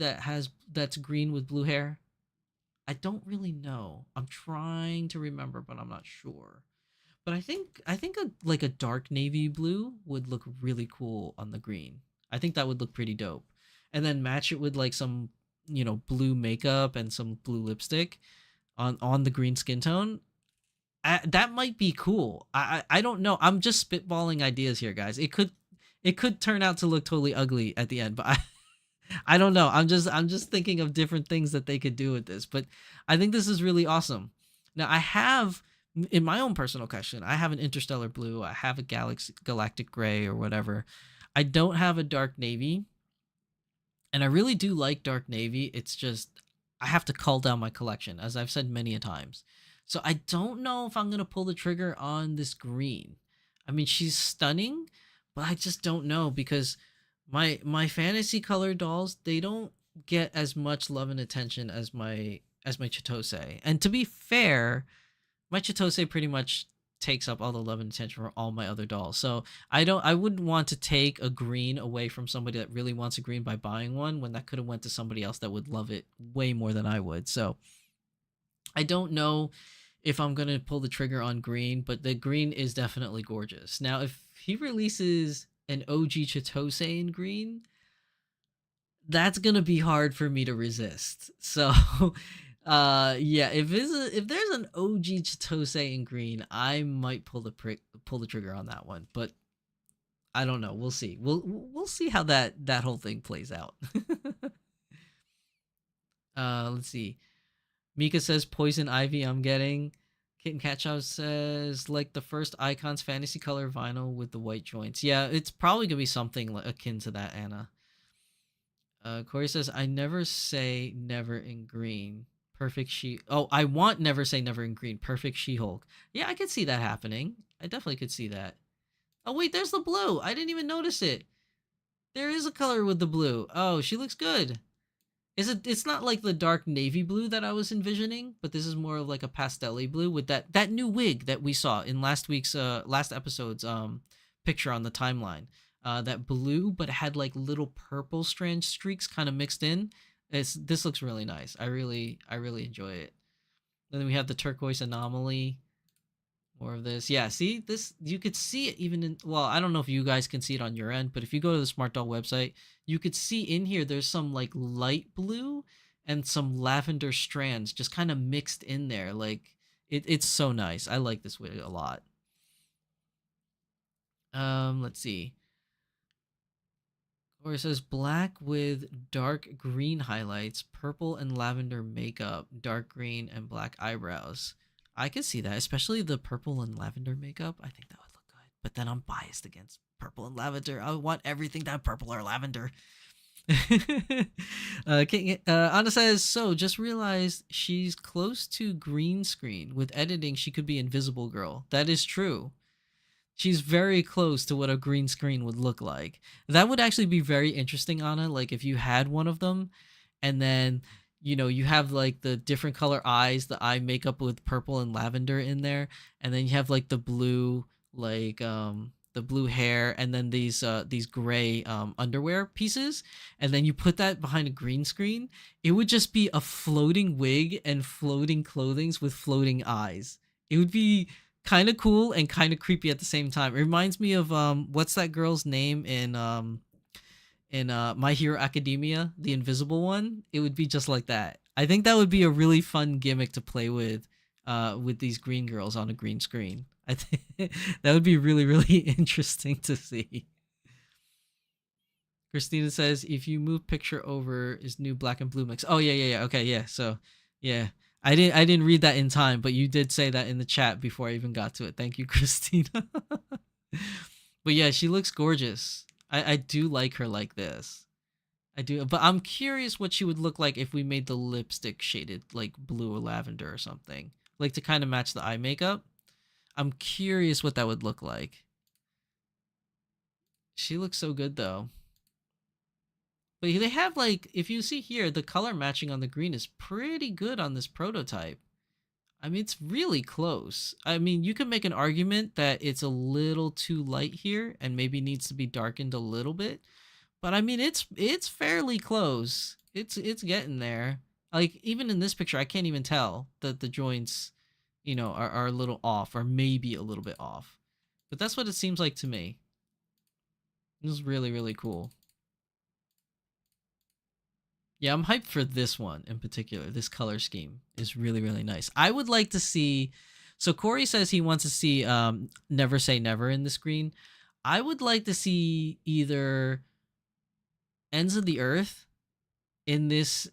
that's green with blue hair? I don't really know. I'm trying to remember, but I'm not sure. But I think a dark navy blue would look really cool on the green. I think that would look pretty dope. And then match it with some, blue makeup and some blue lipstick on the green skin tone. That might be cool. I don't know. I'm just spitballing ideas here, guys. It could turn out to look totally ugly at the end, but I don't know. I'm just thinking of different things that they could do with this, but I think this is really awesome. Now I have, in my own personal collection, I have an interstellar blue. I have a galactic gray or whatever. I don't have a dark navy, and I really do like dark navy. It's just I have to cull down my collection, as I've said many a times. So I don't know if I'm gonna pull the trigger on this green. I mean, she's stunning, but I just don't know, because my fantasy color dolls, they don't get as much love and attention as my Chitose. And to be fair, my Chitose pretty much takes up all the love and attention for all my other dolls. So I wouldn't want to take a green away from somebody that really wants a green by buying one, when that could have went to somebody else that would love it way more than I would. So I don't know if I'm going to pull the trigger on green, but the green is definitely gorgeous. Now, if he releases an OG Chitose in green, that's going to be hard for me to resist. So Yeah, if there's an OG Chitose in green, I might pull the trigger on that one, but I don't know. We'll see. We'll see how that whole thing plays out. Let's see. Mika says Poison Ivy. I'm getting. Kitten Catchow says like the first Icons fantasy color vinyl with the white joints. Yeah, it's probably gonna be something akin to that, Anna. Corey says I never say never in green. Perfect She. Oh, I want never say never in green. Perfect She-Hulk. Yeah, I could see that happening. I definitely could see that. Oh wait, there's the blue. I didn't even notice it. There is a color with the blue. Oh, she looks good. Is it? It's not like the dark navy blue that I was envisioning, but this is more of like a pastel blue with that new wig that we saw in last episode's picture on the timeline. That blue, but it had like little purple strand streaks kind of mixed in. This looks really nice. I really enjoy it. And then we have the turquoise anomaly. More of this. Yeah, see this, you could see it even in, well, I don't know if you guys can see it on your end, but if you go to the Smart Doll website, you could see in here there's some like light blue and some lavender strands just kind of mixed in there. Like it's so nice. I like this wig a lot. Let's see. Or it says black with dark green highlights, purple and lavender makeup, dark green and black eyebrows. I could see that, especially the purple and lavender makeup. I think that would look good. But then I'm biased against purple and lavender. I want everything to have purple or lavender. Anna says, so just realized she's close to green screen. With editing, she could be Invisible Girl. That is true. She's very close to what a green screen would look like. That would actually be very interesting, Anna. Like if you had one of them and then you have like the different color eyes, the eye makeup with purple and lavender in there, and then you have like the blue, like the blue hair, and then these gray underwear pieces, and then you put that behind a green screen. It would just be a floating wig and floating clothings with floating eyes. It would be kind of cool and kind of creepy at the same time. It reminds me of what's that girl's name in My Hero Academia, the invisible one. It would be just like that. I think that would be a really fun gimmick to play with these green girls on a green screen. I think that would be really, really interesting to see. Christina says, if you move picture over is new black and blue mix. Oh yeah. Okay, yeah. So yeah. I didn't read that in time, but you did say that in the chat before I even got to it. Thank you, Christina. But yeah, she looks gorgeous. I do like her like this. I do, but I'm curious what she would look like if we made the lipstick shaded like blue or lavender or something, like to kind of match the eye makeup. I'm curious what that would look like. She looks so good though. But they have like, if you see here, the color matching on the green is pretty good on this prototype. I mean, it's really close. I mean, you could make an argument that it's a little too light here and maybe needs to be darkened a little bit. But I mean, it's fairly close. It's getting there. Like even in this picture, I can't even tell that the joints, are a little off or maybe a little bit off. But that's what it seems like to me. This is really, really cool. Yeah, I'm hyped for this one in particular. This color scheme is really, really nice. I would like to see... So Corey says he wants to see Never Say Never in the screen. I would like to see either Ends of the Earth in this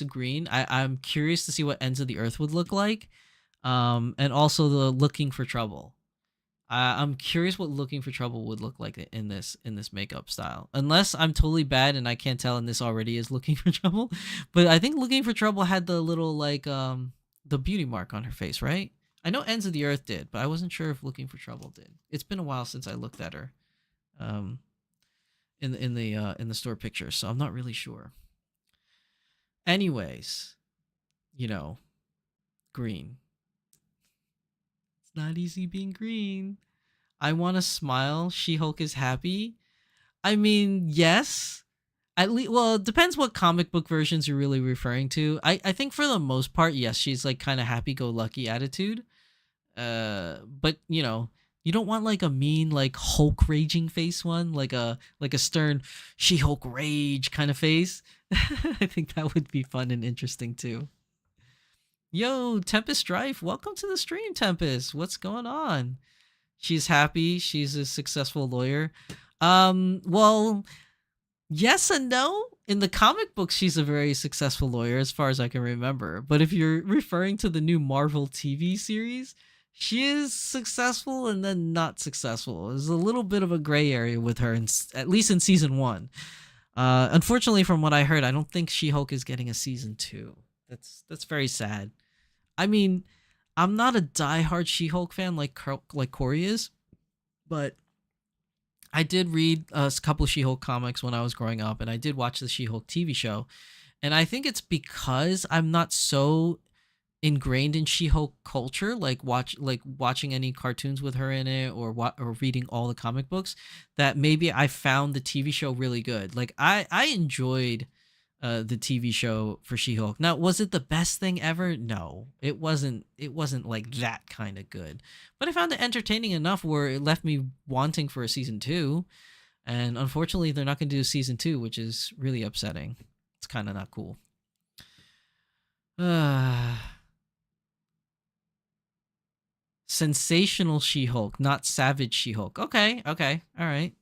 green. I'm curious to see what Ends of the Earth would look like. And also the Looking for Trouble. I'm curious what Looking for Trouble would look like in this makeup style. Unless I'm totally bad and I can't tell and this already is Looking for Trouble. But I think Looking for Trouble had the little like the beauty mark on her face, right? I know Ends of the Earth did, but I wasn't sure if Looking for Trouble did. It's been a while since I looked at her in the store picture, so I'm not really sure. Anyways, green. Not easy being green. I want to smile. She-Hulk is happy. I mean, yes. At least, well, it depends what comic book versions you're really referring to. I think for the most part, yes, she's like kind of happy-go-lucky attitude. But you don't want like a mean like Hulk raging face one, like a stern She-Hulk rage kind of face. I think that would be fun and interesting too. Yo, Tempest Strife, welcome to the stream, Tempest. What's going on? She's happy. She's a successful lawyer. Well, yes and no. In the comic books, she's a very successful lawyer, as far as I can remember. But if you're referring to the new Marvel TV series, she is successful and then not successful. There's a little bit of a gray area with her, at least in season 1. Unfortunately, from what I heard, I don't think She-Hulk is getting a season 2. That's very sad. I mean, I'm not a diehard She-Hulk fan like Corey is, but I did read a couple of She-Hulk comics when I was growing up, and I did watch the She-Hulk TV show. And I think it's because I'm not so ingrained in She-Hulk culture, like watching any cartoons with her in it, or reading all the comic books, that maybe I found the TV show really good. Like I enjoyed the TV show for She-Hulk. Now, was it the best thing ever? No, it wasn't. It wasn't like that kind of good. But I found it entertaining enough where it left me wanting for a season 2. And unfortunately, they're not going to do season 2, which is really upsetting. It's kind of not cool. Sensational She-Hulk, not Savage She-Hulk. Okay, all right.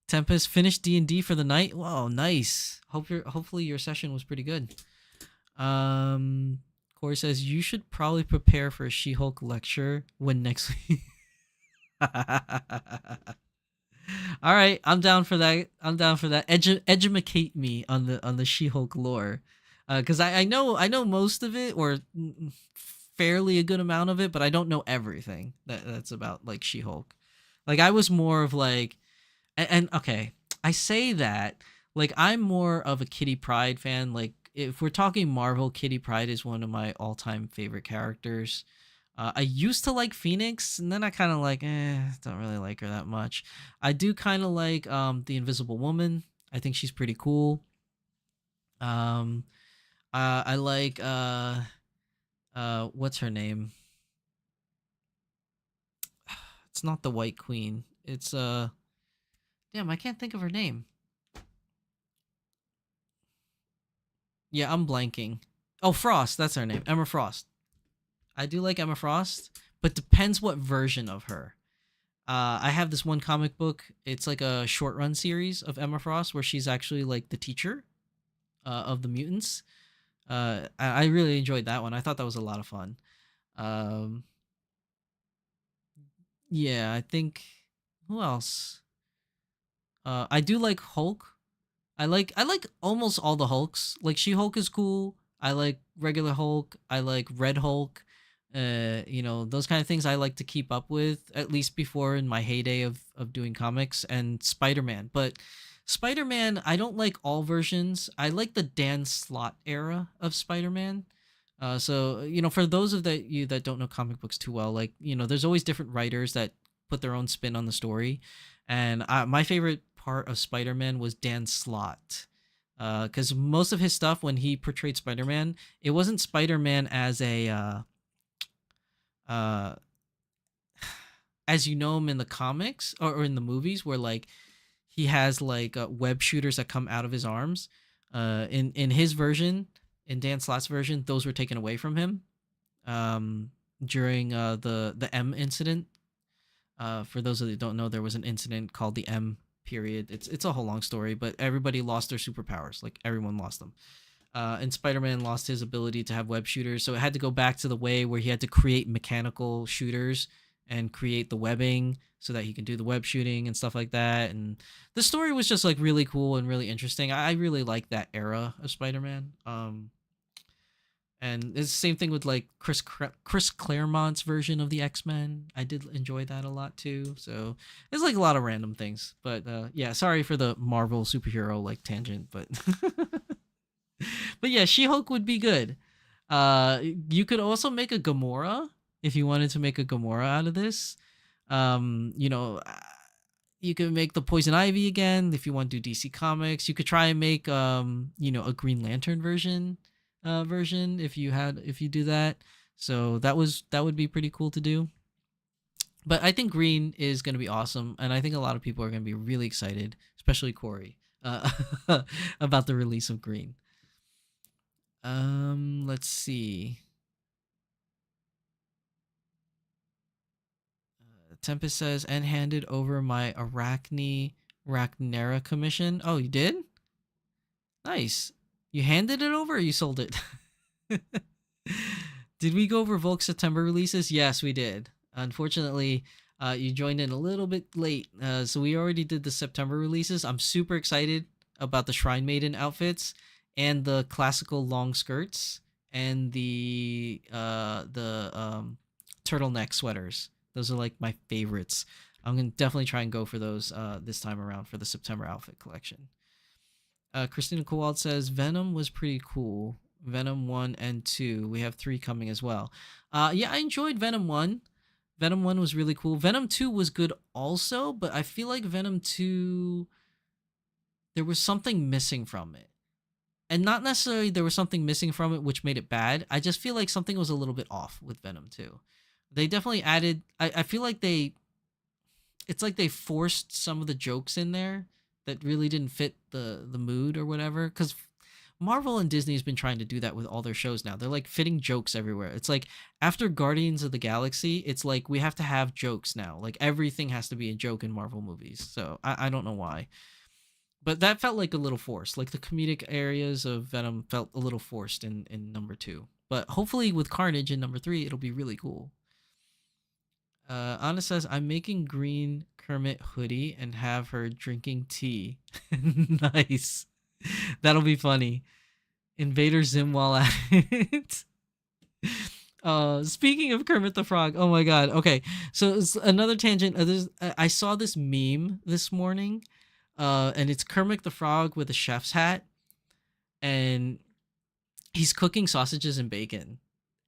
Tempest finished D&D for the night. Whoa, nice. Hopefully your session was pretty good. Corey says you should probably prepare for a She-Hulk lecture when next week. All right, I'm down for that. Educate me on the She-Hulk lore, because I know most of it, or fairly a good amount of it, but I don't know everything that's about like She-Hulk. Like I was more of like. And okay, I say that like I'm more of a Kitty Pryde fan. Like if we're talking Marvel, Kitty Pryde is one of my all-time favorite characters. I used to like Phoenix, and then I kind of like, don't really like her that much. I do kind of like the Invisible Woman. I think she's pretty cool. I like what's her name? It's not the White Queen. It's damn, I can't think of her name. Yeah, I'm blanking. Oh, Frost, that's her name. Emma Frost. I do like Emma Frost, but depends what version of her. I have this one comic book. It's like a short run series of Emma Frost where she's actually like the teacher of the mutants. I really enjoyed that one. I thought that was a lot of fun. Yeah, I think who else? I do like Hulk. I like almost all the Hulks. Like She-Hulk is cool. I like regular Hulk. I like Red Hulk. Those kind of things I like to keep up with, at least before in my heyday of doing comics, and Spider-Man. But Spider-Man, I don't like all versions. I like the Dan Slott era of Spider-Man. So for those of you that don't know comic books too well, like there's always different writers that put their own spin on the story, and my favorite part of Spider-Man was Dan Slott, because most of his stuff when he portrayed Spider-Man, it wasn't Spider-Man as a as you know him in the comics or in the movies, where like he has like web shooters that come out of his arms. In his version, in Dan Slott's version, those were taken away from him during the M incident. For those of you who don't know, there was an incident called the M period. It's a whole long story, but everybody lost their superpowers. Like everyone lost them. And Spider-Man lost his ability to have web shooters, so it had to go back to the way where he had to create mechanical shooters and create the webbing so that he can do the web shooting and stuff like that. And the story was just like really cool and really interesting. I really like that era of Spider-Man. And it's the same thing with like Chris Claremont's version of the X-Men. I did enjoy that a lot too. So it's like a lot of random things. But yeah, sorry for the Marvel superhero like tangent, but but yeah, She-Hulk would be good. You could also make a Gamora if you wanted to make a Gamora out of this. You could make the Poison Ivy again if you want to do DC Comics. You could try and make a Green Lantern version if you do that. So that would be pretty cool to do. But I think Green is going to be awesome, and I think a lot of people are going to be really excited, especially Corey, about the release of Green. Let's see. Tempest says, and handed over my Arachnera commission. Oh, you did? Nice. You handed it over or you sold it? Did we go over Volk September releases? Yes, we did. Unfortunately, you joined in a little bit late. So we already did the September releases. I'm super excited about the Shrine Maiden outfits and the classical long skirts and the turtleneck sweaters. Those are like my favorites. I'm going to definitely try and go for those this time around for the September outfit collection. Christina Kowald says, Venom was pretty cool. Venom 1 and 2. We have 3 coming as well. Yeah, I enjoyed Venom 1. Venom 1 was really cool. Venom 2 was good also, but I feel like Venom 2, there was something missing from it. And not necessarily there was something missing from it which made it bad. I just feel like something was a little bit off with Venom 2. They definitely added... I feel like it's like they forced some of the jokes in there that really didn't fit the mood or whatever. Because Marvel and Disney has been trying to do that with all their shows now. They're like fitting jokes everywhere. It's like after Guardians of the Galaxy, it's like we have to have jokes now. Like everything has to be a joke in Marvel movies. So I don't know why. But that felt like a little forced. Like the comedic areas of Venom felt a little forced in number 2. But hopefully with Carnage in number 3, it'll be really cool. Anna says, I'm making green Kermit hoodie and have her drinking tea. Nice. That'll be funny. Invader Zim while at it. Speaking of Kermit the Frog, oh my god. Okay, so it's another tangent. I saw this meme this morning, and it's Kermit the Frog with a chef's hat, and he's cooking sausages and bacon.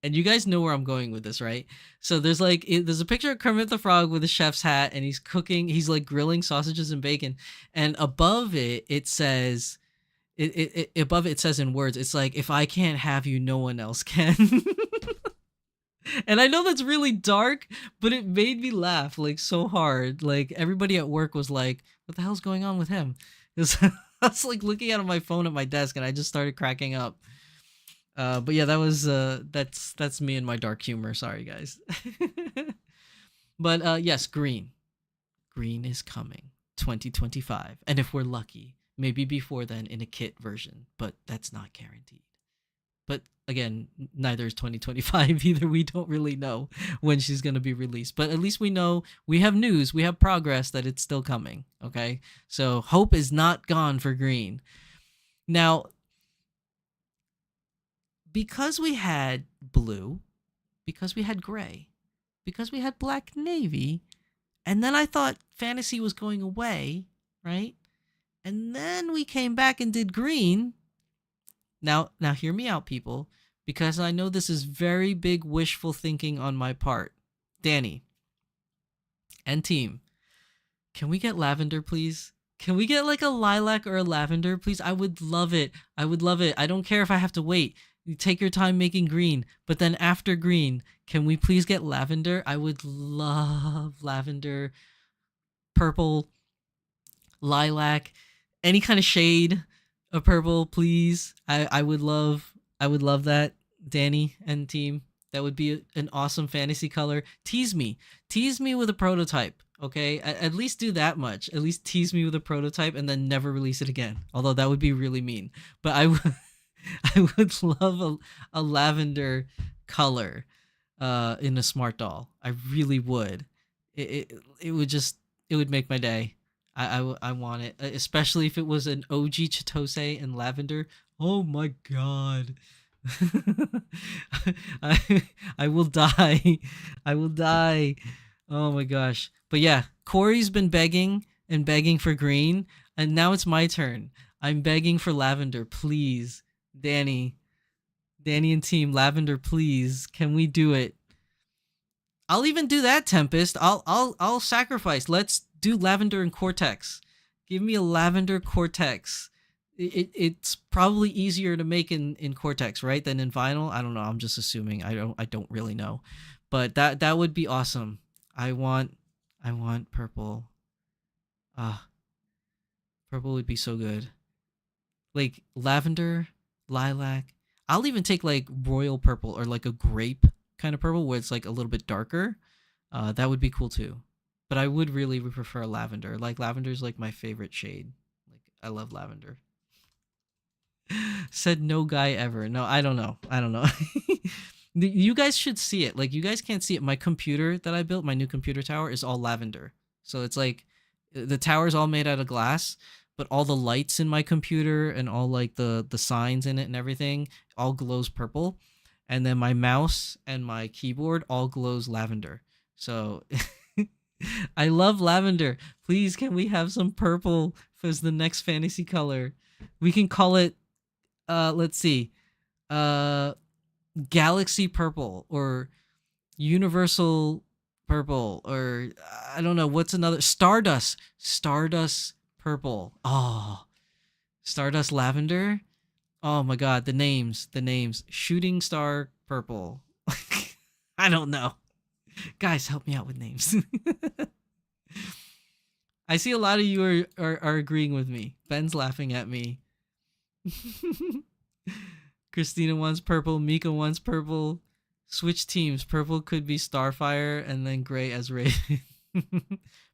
And you guys know where I'm going with this, right? So there's a picture of Kermit the Frog with a chef's hat, and he's like grilling sausages and bacon, and above it says, above it says in words, it's like, if I can't have you, no one else can. And I know that's really dark, but it made me laugh like so hard. Like everybody at work was like, what the hell's going on with him? I was like looking at my phone at my desk and I just started cracking up. But yeah, that was that's me and my dark humor. Sorry guys. But yes, green is coming 2025, and if we're lucky, maybe before then in a kit version, but that's not guaranteed. But again, neither is 2025 either. We don't really know when she's going to be released, but at least we know, we have news, we have progress that it's still coming. Okay, so hope is not gone for green. Now, because we had blue, because we had gray, because we had black navy, and then I thought fantasy was going away, right? And then we came back and did green. Now hear me out, people, because I know this is very big wishful thinking on my part. Danny and team, can we get lavender, please? Can we get like a lilac or a lavender, please? I would love it. I would love it. I don't care if I have to wait. You take your time making green, but then after green, can we please get lavender? I would love lavender, purple, lilac, any kind of shade of purple, please. I would love that, Danny and team. That would be an awesome fantasy color. Tease me with a prototype, okay? At least do that much. At least tease me with a prototype and then never release it again. Although that would be really mean. But I would love a lavender color in a smart doll. I really would. It would make my day. I want it, especially if it was an OG Chitose in lavender. Oh my god. I will die. I will die. Oh my gosh. But yeah, Corey's been begging and begging for green, and now it's my turn. I'm begging for lavender, please. Danny and team, lavender, please. Can we do it? I'll even do that, Tempest. I'll sacrifice. Let's do lavender and Cortex. Give me a lavender Cortex. It's probably easier to make in Cortex, right, than in vinyl. I don't know. I'm just assuming. I don't really know, but that would be awesome. I want purple. Purple would be so good. Like lavender, lilac. I'll even take like royal purple or like a grape kind of purple where it's like a little bit darker. That would be cool too. but I would really prefer lavender. Like lavender's like my favorite shade. Like I love lavender. Said no guy ever. No, I don't know. I don't know. You guys should see it. Like you guys can't see it. My computer that I built, my new computer tower, is all lavender. So it's like the tower's all made out of glass, but all the lights in my computer and all like the signs in it and everything all glows purple. And then my mouse and my keyboard all glows lavender. So I love lavender. Please, can we have some purple as the next fantasy color? We can call it let's see. Galaxy purple or universal purple, or I don't know what's another. Stardust purple. Oh, stardust lavender. Oh my god, the names. Shooting star purple. I don't know. Guys, help me out with names. I see a lot of you are agreeing with me. Ben's laughing at me. Christina wants purple. Mika wants purple. Switch teams. Purple could be Starfire, and then gray as Raven.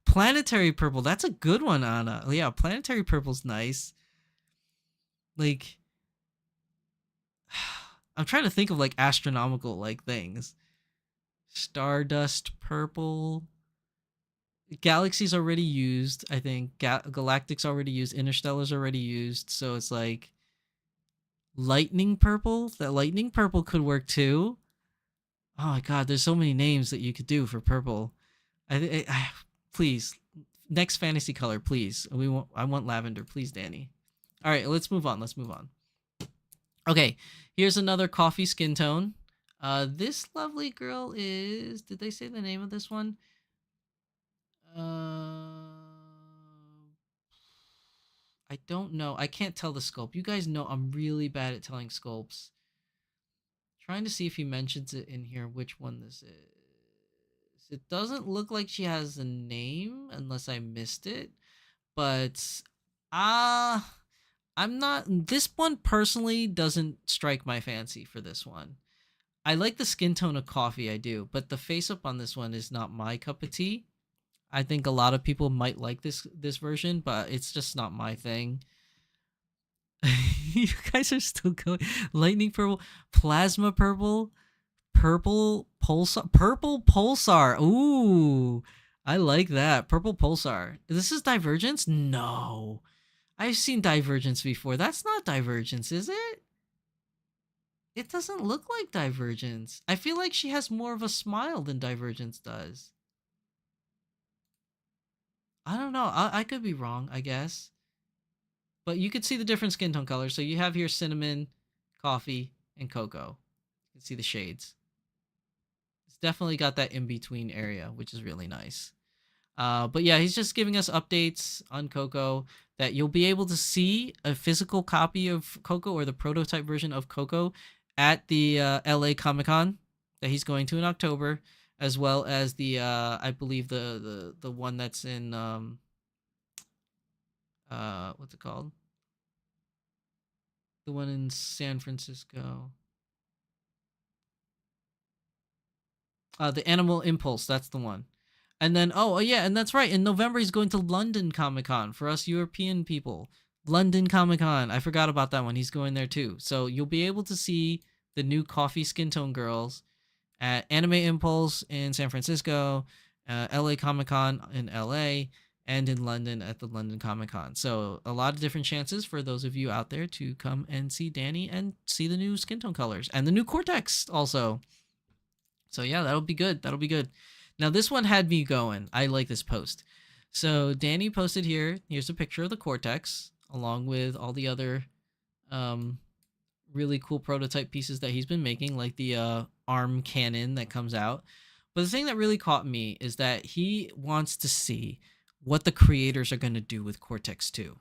Planetary purple. That's a good one, Anna. Yeah, planetary purple's nice. Like, I'm trying to think of like astronomical like things. Stardust purple. Galaxy's already used. I think Galactic's already used. Interstellar's already used. So it's like lightning purple. That lightning purple could work too. Oh my god, there's so many names that you could do for purple. Please, next fantasy color, please. I want lavender, please, Danny. All right, let's move on. Okay, here's another coffee skin tone. This lovely girl is. Did they say the name of this one? I don't know. I can't tell the sculpt. You guys know I'm really bad at telling sculpts. Trying to see if he mentions it in here, which one this is. It doesn't look like she has a name unless I missed it. But I'm not. This one personally doesn't strike my fancy for this one. I like the skin tone of coffee, I do, but the face up on this one is not my cup of tea. I think a lot of people might like this version, but it's just not my thing. You guys are still going. Lightning purple, plasma purple, purple pulsar. Ooh, I like that. Purple pulsar. This is Divergence? No. I've seen Divergence before. That's not Divergence, is it? It doesn't look like Divergence. I feel like she has more of a smile than Divergence does. I don't know. I could be wrong, I guess. But you could see the different skin tone colors. So you have here cinnamon, coffee, and cocoa. You can see the shades. It's definitely got that in-between area, which is really nice. But yeah, he's just giving us updates on Coco that you'll be able to see a physical copy of Coco or the prototype version of Coco at the LA Comic-Con that he's going to in October, as well as the I believe the one that's in what's it called? The one in San Francisco. The Animal Impulse, that's the one. And then oh yeah, and that's right. In November he's going to London Comic-Con for us European people. London Comic-Con. I forgot about that one. He's going there too. So you'll be able to see the new coffee skin tone girls at Anime Impulse in San Francisco, LA Comic-Con in LA, and in London at the London Comic-Con. So a lot of different chances for those of you out there to come and see Danny and see the new skin tone colors and the new Cortex also. So yeah, that'll be good. That'll be good. Now this one had me going. I like this post. So Danny posted here. Here's a picture of the Cortex along with all the other really cool prototype pieces that he's been making, like the arm cannon that comes out. But the thing that really caught me is that he wants to see what the creators are going to do with Cortex 2.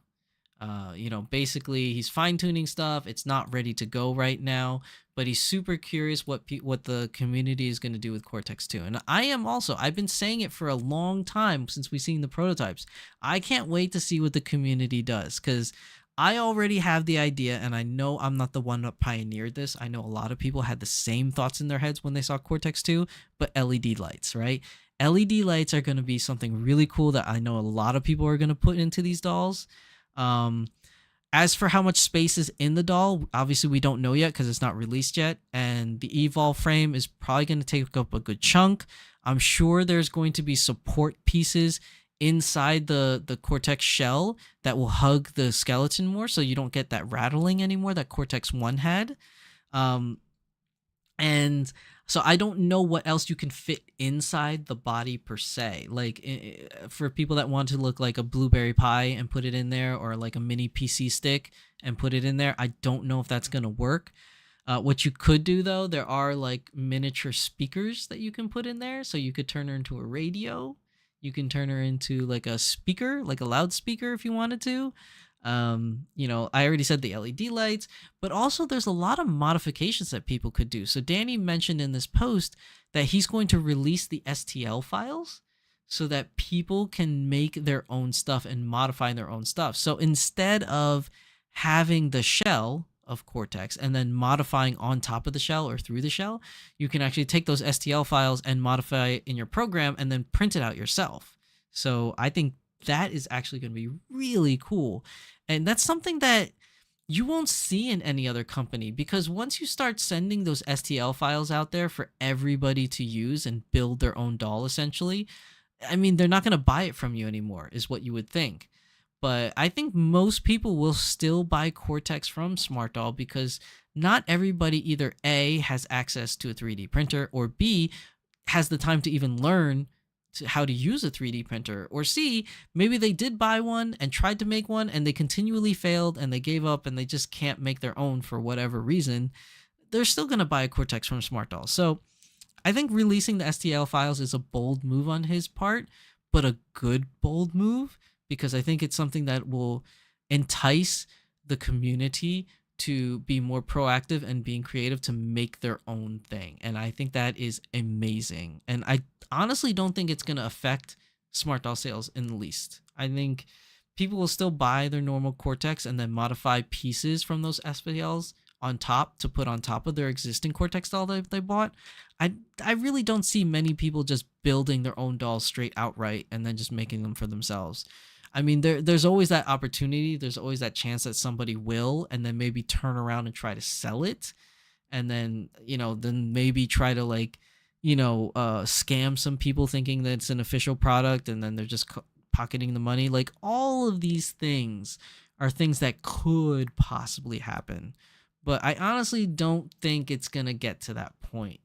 You know, basically he's fine-tuning stuff. It's not ready to go right now, but he's super curious what the community is going to do with Cortex 2. And I am also. I've been saying it for a long time since we've seen the prototypes. I can't wait to see what the community does, because I already have the idea, and I know I'm not the one that pioneered this. I know a lot of people had the same thoughts in their heads when they saw Cortex 2, but LED lights, right? LED lights are going to be something really cool that I know a lot of people are going to put into these dolls. As for how much space is in the doll, obviously we don't know yet because it's not released yet, and the Evol frame is probably going to take up a good chunk. I'm sure there's going to be support pieces inside the Cortex shell that will hug the skeleton more, so you don't get that rattling anymore that Cortex 1 had. And so I don't know what else you can fit inside the body per se. Like for people that want to look like a blueberry pie and put it in there, or like a mini PC stick and put it in there, I don't know if that's going to work. What you could do though, there are like miniature speakers that you can put in there. So you could turn her into a radio. You can turn her into like a speaker, like a loudspeaker if you wanted to. You know, I already said the LED lights, but also there's a lot of modifications that people could do. So Danny mentioned in this post that he's going to release the STL files so that people can make their own stuff and modify their own stuff. So instead of having the shell of Cortex and then modifying on top of the shell or through the shell, you can actually take those STL files and modify it in your program and then print it out yourself. So I think that is actually going to be really cool. And that's something that you won't see in any other company, because once you start sending those STL files out there for everybody to use and build their own doll, essentially, I mean, they're not going to buy it from you anymore, is what you would think. But I think most people will still buy Cortex from Smart Doll because not everybody either A, has access to a 3D printer, or B, has the time to even learn how to use a 3D printer, or C, maybe they did buy one and tried to make one and they continually failed and they gave up and they just can't make their own for whatever reason. They're still going to buy a Cortex from Smart Doll. So I think releasing the STL files is a bold move on his part, but a good bold move, because I think it's something that will entice the community to be more proactive and being creative to make their own thing. And I think that is amazing. And I honestly don't think it's going to affect Smart Doll sales in the least. I think people will still buy their normal Cortex and then modify pieces from those SPLs on top to put on top of their existing Cortex doll that they bought. I really don't see many people just building their own dolls straight outright and then just making them for themselves. I mean, there's always that opportunity. There's always that chance that somebody will, and then maybe turn around and try to sell it. And then, you know, then maybe try to like, you know, scam some people thinking that it's an official product, and then they're just pocketing the money. Like, all of these things are things that could possibly happen. But I honestly don't think it's going to get to that point.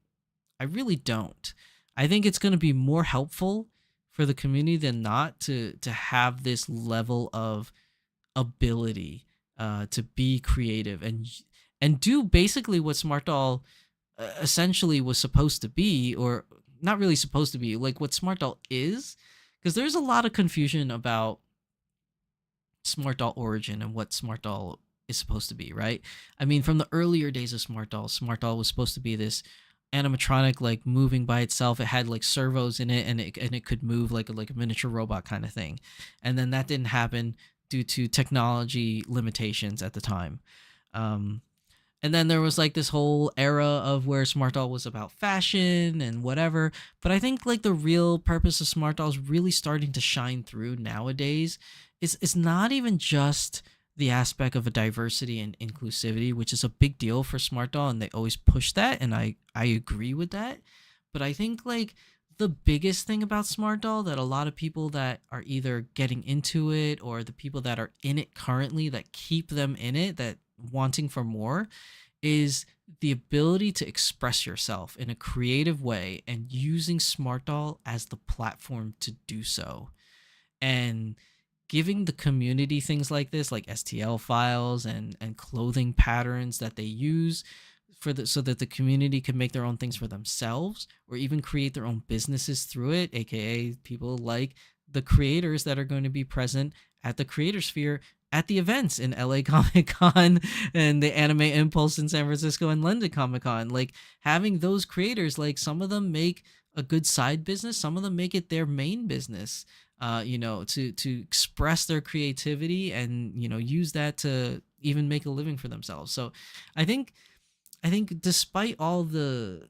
I really don't. I think it's going to be more helpful for the community than not to have this level of ability to be creative and do basically what Smart Doll essentially was supposed to be, or not really supposed to be, like what Smart Doll is. Because there's a lot of confusion about Smart Doll origin and what Smart Doll is supposed to be, right? I mean, from the earlier days of Smart Doll was supposed to be this animatronic, like moving by itself. It had like servos in it, and it could move like a miniature robot kind of thing. And then that didn't happen due to technology limitations at the time. And then there was like this whole era of where Smart Doll was about fashion and whatever. But I think like the real purpose of Smart Doll is really starting to shine through nowadays. It's not even just the aspect of a diversity and inclusivity, which is a big deal for Smart Doll, and they always push that, and I agree with that. But I think like the biggest thing about Smart Doll that a lot of people that are either getting into it, or the people that are in it currently that keep them in it, that wanting for more, is the ability to express yourself in a creative way and using Smart Doll as the platform to do so. And giving the community things like this, like STL files and clothing patterns that they use so that the community can make their own things for themselves, or even create their own businesses through it, aka people like the creators that are going to be present at the Creator Sphere at the events in LA Comic Con and the Anime Impulse in San Francisco and London Comic Con. Like, having those creators, like, some of them make a good side business, some of them make it their main business. You know, to express their creativity and, you know, use that to even make a living for themselves. So I think despite all the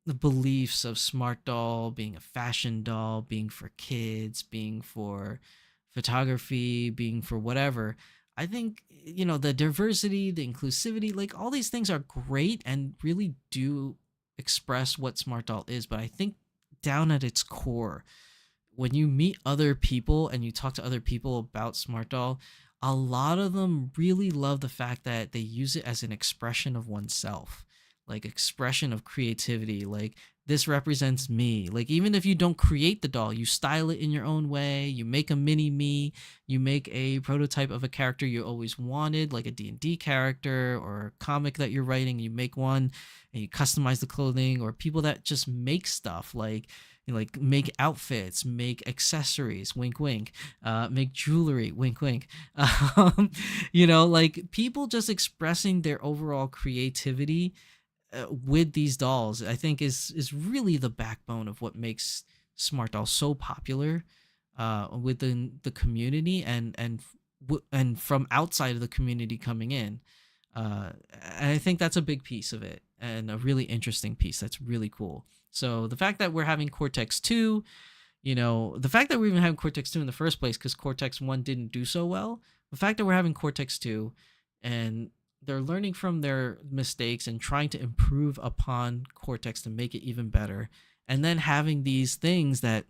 the beliefs of smart doll being a fashion doll, being for kids, being for photography, being for whatever. I think, the diversity, the inclusivity, like all these things are great and really do express what smart doll is. But I think down at its core, when you meet other people and you talk to other people about smart doll, a lot of them really love the fact that they use it as an expression of oneself, like expression of creativity. Like, this represents me. Like, even if you don't create the doll, you style it in your own way, you make a mini me, you make a prototype of a character you always wanted, like a D&D character or a comic that you're writing, you make one and you customize the clothing. Or people that just make stuff like, make outfits, make accessories, wink wink, make jewelry, wink wink. Like people just expressing their overall creativity with these dolls, I think is really the backbone of what makes smart dolls so popular within the community, and from outside of the community coming in. And I think that's a big piece of it, and a really interesting piece that's really cool. So the fact that we're having Cortex 2, the fact that we're even having Cortex 2 in the first place, because Cortex 1 didn't do so well, the fact that we're having Cortex 2 and they're learning from their mistakes and trying to improve upon Cortex to make it even better, and then having these things that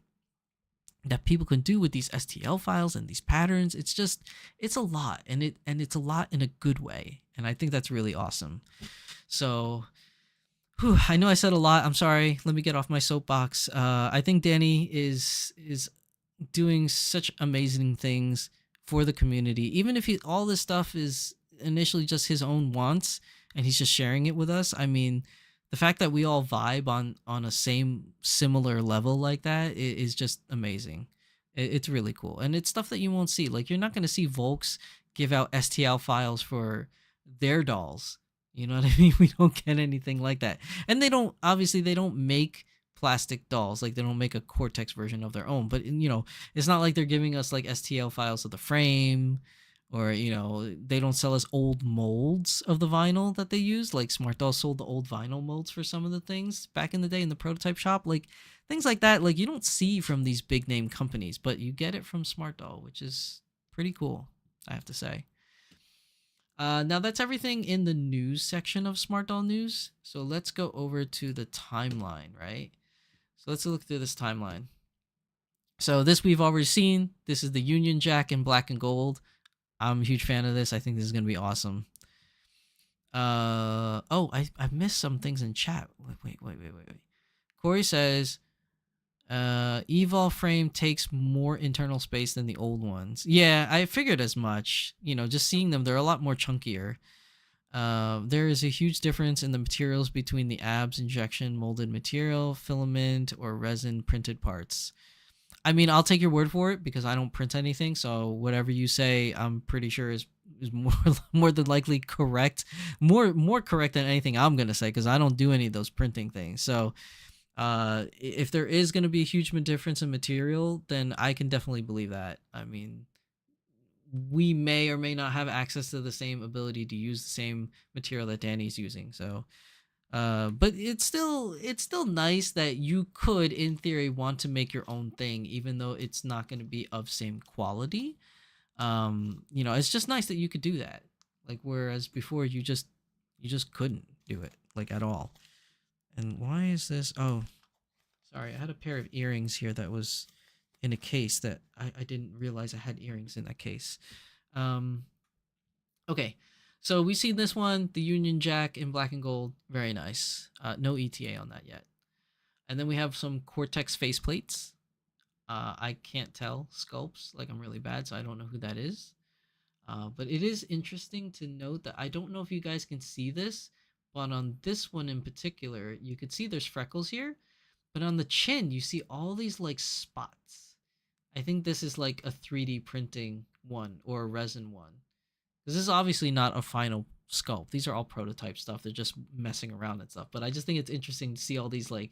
people can do with these STL files and these patterns, it's a lot, and it's a lot in a good way, and I think that's really awesome. So I know I said a lot. I'm sorry. Let me get off my soapbox. I think Danny is doing such amazing things for the community. Even if all this stuff is initially just his own wants and he's just sharing it with us. I mean, the fact that we all vibe on a similar level like that is just amazing. It's really cool, and it's stuff that you won't see. Like, you're not going to see Volks give out STL files for their dolls. You know what I mean? We don't get anything like that. And they don't make plastic dolls. Like, they don't make a Cortex version of their own. But, it's not like they're giving us like STL files of the frame, or, they don't sell us old molds of the vinyl that they use. Like, Smart Doll sold the old vinyl molds for some of the things back in the day in the prototype shop. Like, things like that, like, you don't see from these big name companies, but you get it from Smart Doll, which is pretty cool, I have to say. Now that's everything in the news section of Smart Doll News. So let's go over to the timeline, right? So let's look through this timeline. So this we've already seen. This is the Union Jack in black and gold. I'm a huge fan of this. I think this is going to be awesome. I missed some things in chat. Wait. Corey says, Evol frame takes more internal space than the old ones. Yeah, I figured as much. Just seeing them, they're a lot more chunkier. There is a huge difference in the materials between the abs injection molded material, filament, or resin printed parts. I mean, I'll take your word for it because I don't print anything. So whatever you say, I'm pretty sure is more than likely correct. More correct than anything I'm gonna say, because I don't do any of those printing things. So if there is going to be a huge difference in material, then I can definitely believe that. I mean, we may or may not have access to the same ability to use the same material that Danny's using. So but it's still nice that you could, in theory, want to make your own thing, even though it's not going to be of same quality. It's just nice that you could do that, like, whereas before you just couldn't do it, like, at all. And why is this? Oh, sorry. I had a pair of earrings here that was in a case that I didn't realize I had earrings in that case. Okay. So we see this one, the Union Jack in black and gold. Very nice. No ETA on that yet. And then we have some Cortex faceplates. I can't tell sculpts. Like, I'm really bad, so I don't know who that is. But it is interesting to note that I don't know if you guys can see this, but on this one in particular, you could see there's freckles here, but on the chin, you see all these like spots. I think this is like a 3D printing one or a resin one. This is obviously not a final sculpt. These are all prototype stuff. They're just messing around and stuff. But I just think it's interesting to see all these like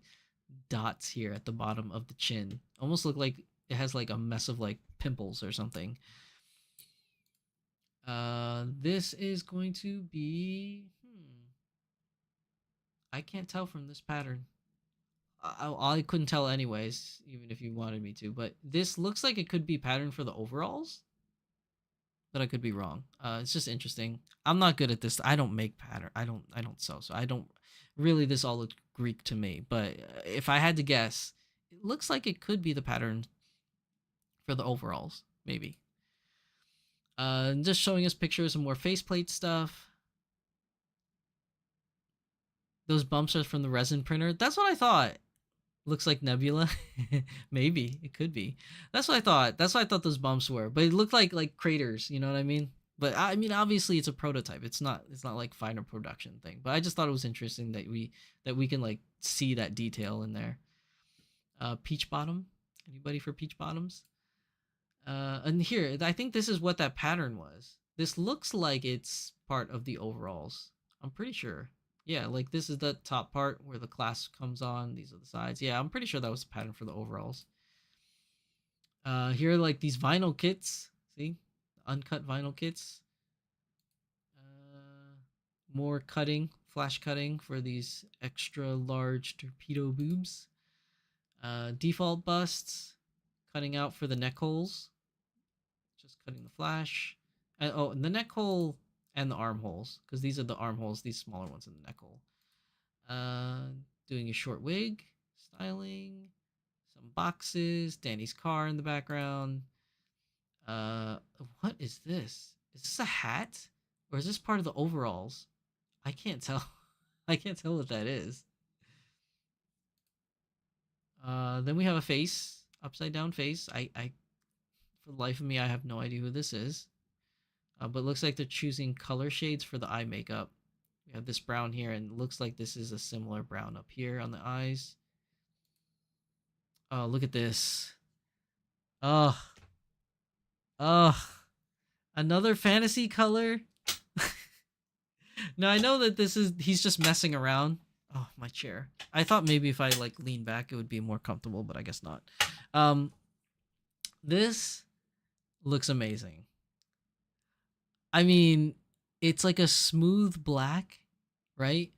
dots here at the bottom of the chin. Almost look like it has like a mess of like pimples or something. This is going to be... I can't tell from this pattern. I couldn't tell anyways, even if you wanted me to. But this looks like it could be pattern for the overalls, but I could be wrong. It's just interesting. I'm not good at this. I don't make pattern. I don't sew, so I don't really. This all looks Greek to me. But if I had to guess, it looks like it could be the pattern for the overalls, maybe. Just showing us pictures of more faceplate stuff. Those bumps are from the resin printer. That's what I thought. Looks like Nebula. Maybe it could be. That's what I thought. That's what I thought those bumps were. But it looked like craters. You know what I mean? But I mean, obviously it's a prototype. It's not. It's not like final production thing. But I just thought it was interesting that we can like see that detail in there. Peach bottom. Anybody for peach bottoms? And here, I think this is what that pattern was. This looks like it's part of the overalls. I'm pretty sure. Yeah, like this is the top part where the clasp comes on. These are the sides. Yeah, I'm pretty sure that was the pattern for the overalls. Here are like these vinyl kits. See? Uncut vinyl kits. More cutting, flash cutting for these extra large torpedo boobs. Default busts. Cutting out for the neck holes. Just cutting the flash. And the neck hole and the armholes, because these are the armholes, these smaller ones in the neck hole. Doing a short wig, styling, some boxes, Danny's car in the background. What is this? Is this a hat? Or is this part of the overalls? I can't tell. I can't tell what that is. Then we have a face, upside down face. I for the life of me, I have no idea who this is. But it looks like they're choosing color shades for the eye makeup. We have this brown here, and it looks like this is a similar brown up here on the eyes. Oh, look at this. Oh. Another fantasy color. Now, I know that he's just messing around. Oh, my chair. I thought maybe if I like lean back, it would be more comfortable, but I guess not. This looks amazing. I mean, it's like a smooth black, right?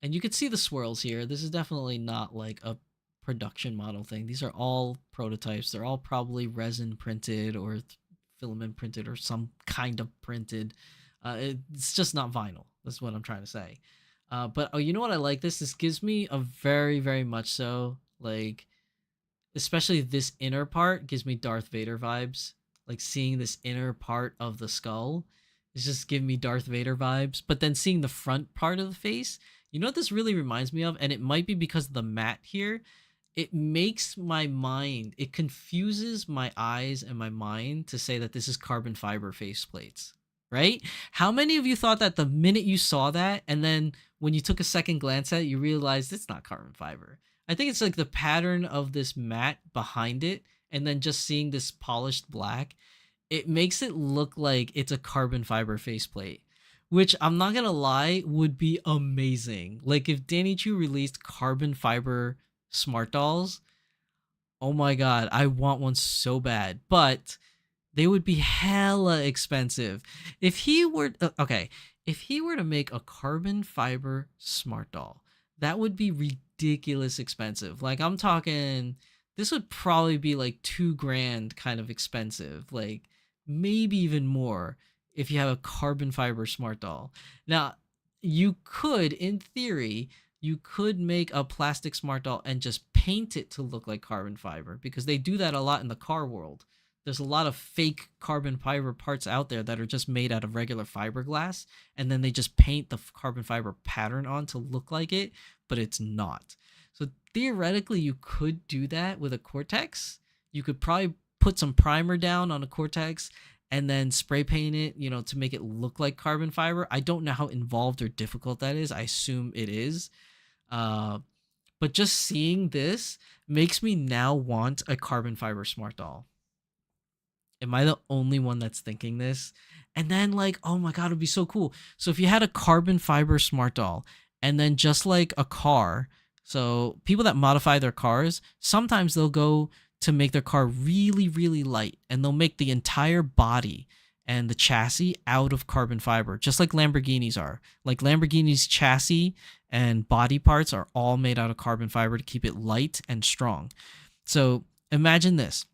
And you could see the swirls here. This is definitely not like a production model thing. These are all prototypes. They're all probably resin printed or filament printed or some kind of printed. It's just not vinyl. That's what I'm trying to say. But oh, you know what I like this? This gives me a very, very much so, like, especially this inner part gives me Darth Vader vibes. Like seeing this inner part of the skull is just giving me Darth Vader vibes. But then seeing the front part of the face, you know what this really reminds me of? And it might be because of the matte here. It makes my mind, it confuses my eyes and my mind to say that this is carbon fiber face plates, right? How many of you thought that the minute you saw that, and then when you took a second glance at it, you realized it's not carbon fiber? I think it's like the pattern of this matte behind it, and then just seeing this polished black, it makes it look like it's a carbon fiber faceplate, which I'm not gonna lie would be amazing. Like if Danny Chu released carbon fiber smart dolls, oh my god, I want one so bad. But they would be hella expensive. If he were if he were to make a carbon fiber smart doll, that would be ridiculous expensive. Like I'm talking, this would probably be like $2,000 kind of expensive, like maybe even more if you have a carbon fiber smart doll. Now, you could, in theory, you could make a plastic smart doll and just paint it to look like carbon fiber, because they do that a lot in the car world. There's a lot of fake carbon fiber parts out there that are just made out of regular fiberglass, and then they just paint the carbon fiber pattern on to look like it, but it's not. So theoretically, you could do that with a Cortex. You could probably put some primer down on a Cortex and then spray paint it, you know, to make it look like carbon fiber. I don't know how involved or difficult that is. I assume it is. But just seeing this makes me now want a carbon fiber smart doll. Am I the only one that's thinking this? And then like, oh my god, it'd be so cool. So if you had a carbon fiber smart doll, and then just like a car, so people that modify their cars, sometimes they'll go to make their car really, really light, and they'll make the entire body and the chassis out of carbon fiber, just like Lamborghinis are. Like Lamborghini's chassis and body parts are all made out of carbon fiber to keep it light and strong. So imagine this: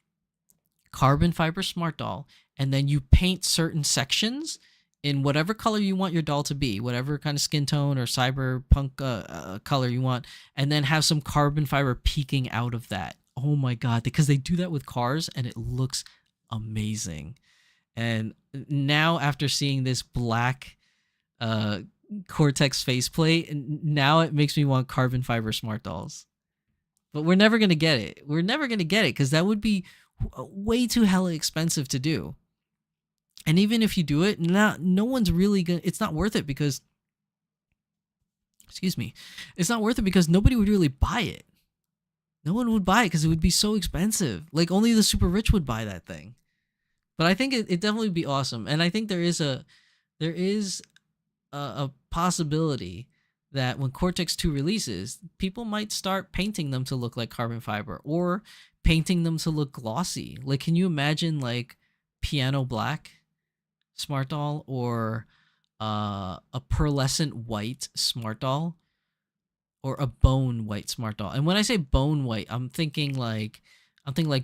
carbon fiber smart doll, and then you paint certain sections in whatever color you want your doll to be, whatever kind of skin tone or cyberpunk color you want, and then have some carbon fiber peeking out of that. Oh my God, because they do that with cars and it looks amazing. And now after seeing this black Cortex faceplate, now it makes me want carbon fiber smart dolls. But we're never going to get it. We're never going to get it because that would be way too hella expensive to do. And even if you do it, no one's really going to, it's not worth it because, excuse me, it's not worth it because nobody would really buy it. No one would buy it because it would be so expensive. Like only the super rich would buy that thing. But I think it definitely would be awesome. And I think there is a possibility that when Cortex 2 releases, people might start painting them to look like carbon fiber or painting them to look glossy. Like, can you imagine like piano black smart doll or a pearlescent white smart doll or a bone white smart doll? And when I say bone white, I'm thinking like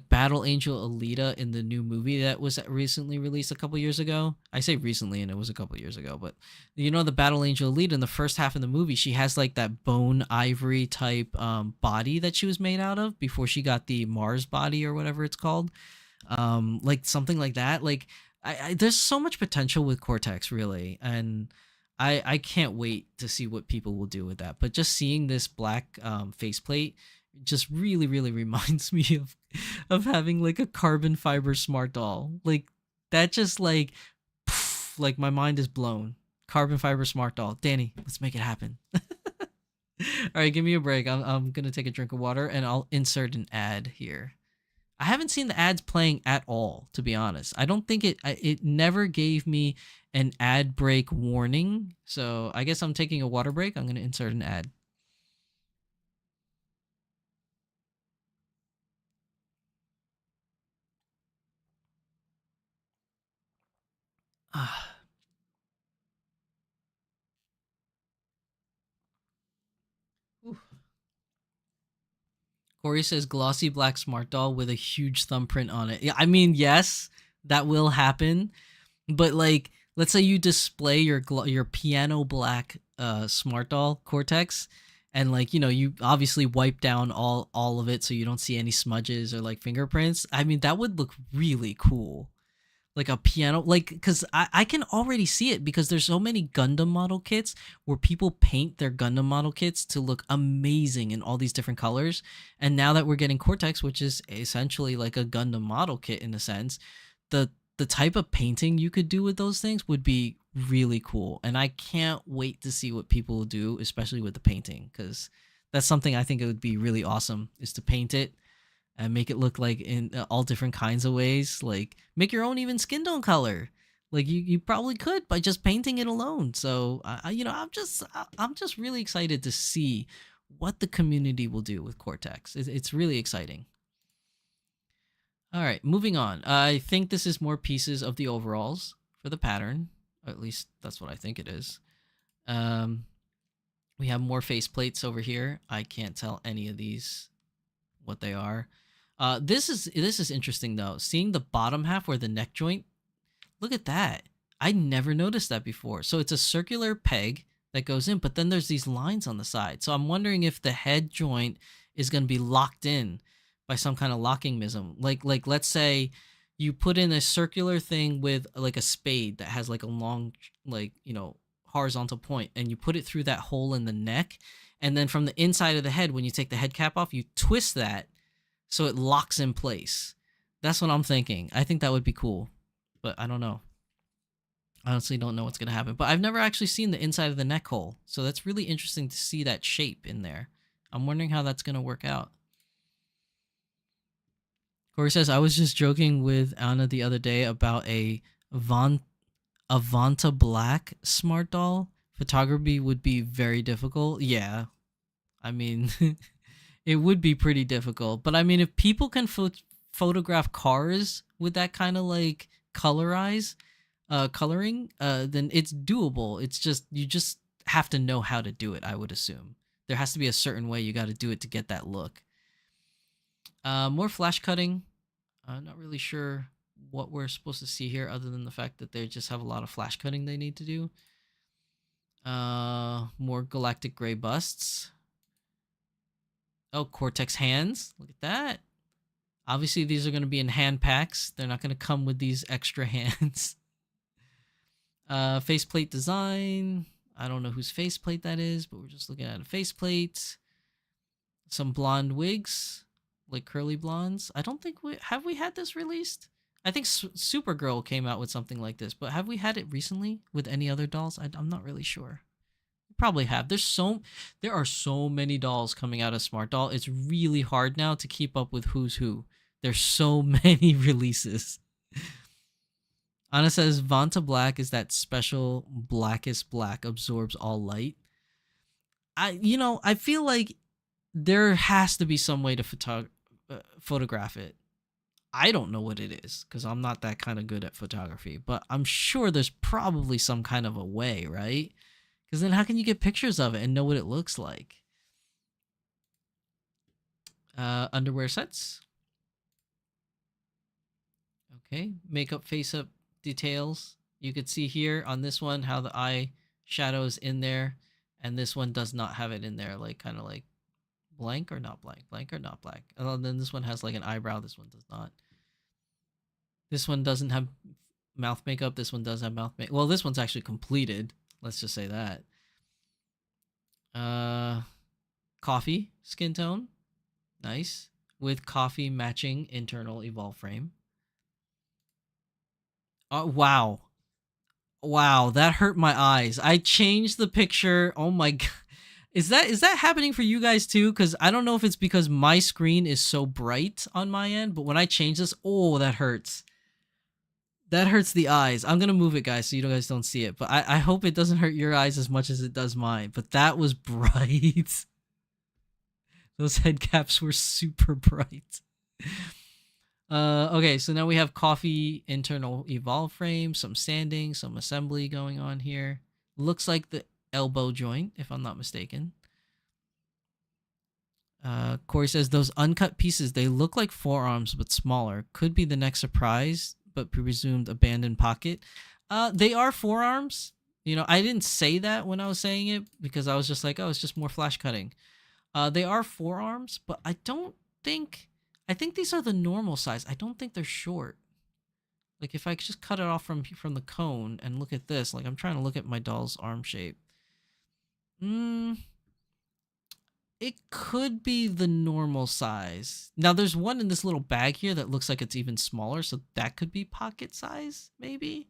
Battle Angel Alita in the new movie that was recently released a couple years ago. I say recently, and it was a couple years ago, but you know the Battle Angel Alita in the first half of the movie, she has like that bone ivory type body that she was made out of before she got the Mars body or whatever it's called. Like something like that. Like there's so much potential with Cortex, really, and I can't wait to see what people will do with that. But just seeing this black faceplate just really reminds me of having like a carbon fiber smart doll. Like that just like poof, like my mind is blown. Carbon fiber smart doll. Danny, let's make it happen. All right, give me a break. I'm gonna take a drink of water and I'll insert an ad here. I haven't seen the ads playing at all, to be honest. I don't think it never gave me an ad break warning. So I guess I'm taking a water break. I'm gonna insert an ad. Corey says glossy black smart doll with a huge thumbprint on it. Yeah, I mean, yes, that will happen. But like, let's say you display your piano black smart doll Cortex, and like you obviously wipe down all of it so you don't see any smudges or like fingerprints. I mean, that would look really cool. Like a piano, like, because I can already see it because there's so many Gundam model kits where people paint their Gundam model kits to look amazing in all these different colors. And now that we're getting Cortex, which is essentially like a Gundam model kit in a sense, the type of painting you could do with those things would be really cool. And I can't wait to see what people will do, especially with the painting, because that's something I think it would be really awesome, is to paint it and make it look like in all different kinds of ways. Like make your own even skin tone color. Like you probably could by just painting it alone. So I'm just really excited to see what the community will do with Cortex. It's really exciting. All right, moving on. I think this is more pieces of the overalls for the pattern. Or at least that's what I think it is. We have more face plates over here. I can't tell any of these what they are. This is interesting though. Seeing the bottom half where the neck joint, look at that. I never noticed that before. So it's a circular peg that goes in, but then there's these lines on the side. So I'm wondering if the head joint is going to be locked in by some kind of locking mechanism. Like let's say you put in a circular thing with like a spade that has like a long horizontal point, and you put it through that hole in the neck, and then from the inside of the head, when you take the head cap off, you twist that so it locks in place. That's what I'm thinking. I think that would be cool, but I don't know. I honestly don't know what's going to happen, but I've never actually seen the inside of the neck hole. So that's really interesting to see that shape in there. I'm wondering how that's going to work out. Corey says, I was just joking with Anna the other day about a Vanta Black smart doll. Photography would be very difficult. Yeah. I mean, it would be pretty difficult. But I mean, if people can photograph cars with that kind of like colorize, coloring, then it's doable. It's just you just have to know how to do it, I would assume. There has to be a certain way you got to do it to get that look. More flash cutting. I'm not really sure what we're supposed to see here other than the fact that they just have a lot of flash cutting they need to do. More galactic gray busts. Oh, Cortex hands. Look at that. Obviously, these are going to be in hand packs. They're not going to come with these extra hands. Faceplate design. I don't know whose faceplate that is, but we're just looking at a faceplate. Some blonde wigs, like curly blondes. I don't think have we had this released? I think Supergirl came out with something like this, but have we had it recently with any other dolls? I'm not really sure. We probably have. There are so many dolls coming out of Smart Doll. It's really hard now to keep up with who's who. There's so many releases. Anna says Vanta Black is that special blackest black, absorbs all light. I feel like there has to be some way to photograph it. I don't know what it is because I'm not that kind of good at photography, but I'm sure there's probably some kind of a way, right? Because then how can you get pictures of it and know what it looks like? Underwear sets. Okay, makeup face-up details. You could see here on this one how the eye shadow is in there, and this one does not have it in there, like kind of like blank or not blank, blank or not blank. And then this one has like an eyebrow. This one does not. This one doesn't have mouth makeup. This one does have mouth makeup. Well, this one's actually completed. Let's just say that. Coffee skin tone. Nice. With coffee matching internal evolve frame. Wow. Wow, that hurt my eyes. I changed the picture. Oh my god. Is that happening for you guys too? Because I don't know if it's because my screen is so bright on my end, but when I change this, oh, that hurts. That hurts the eyes. I'm going to move it, guys, so you guys don't see it. But I hope it doesn't hurt your eyes as much as it does mine. But that was bright. Those head caps were super bright. Okay, so now we have coffee internal evolve frame, some sanding, some assembly going on here. Looks like the elbow joint, if I'm not mistaken. Corey says those uncut pieces, they look like forearms but smaller. Could be the next surprise, but presumed abandoned pocket. They are forearms. You know, I didn't say that when I was saying it because I was just like, oh, it's just more flash cutting. They are forearms, but I think these are the normal size. I don't think they're short. Like if I just cut it off from the cone and look at this, like I'm trying to look at my doll's arm shape. It could be the normal size. Now there's one in this little bag here that looks like it's even smaller, so that could be pocket size, maybe.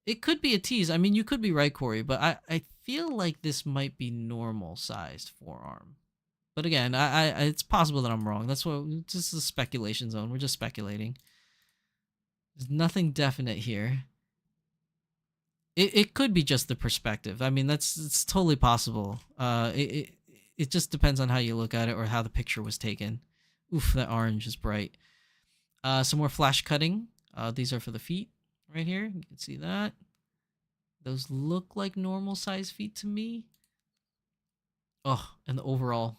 It could be a tease. I mean, you could be right, Corey, but I feel like this might be normal sized forearm. But again, it's possible that I'm wrong. That's what this is a speculation zone. We're just speculating. There's nothing definite here. It could be just the perspective. I mean, it's totally possible. It just depends on how you look at it or how the picture was taken. Oof, that orange is bright. Some more flash cutting. These are for the feet right here. You can see that. Those look like normal size feet to me. Oh, and the overall.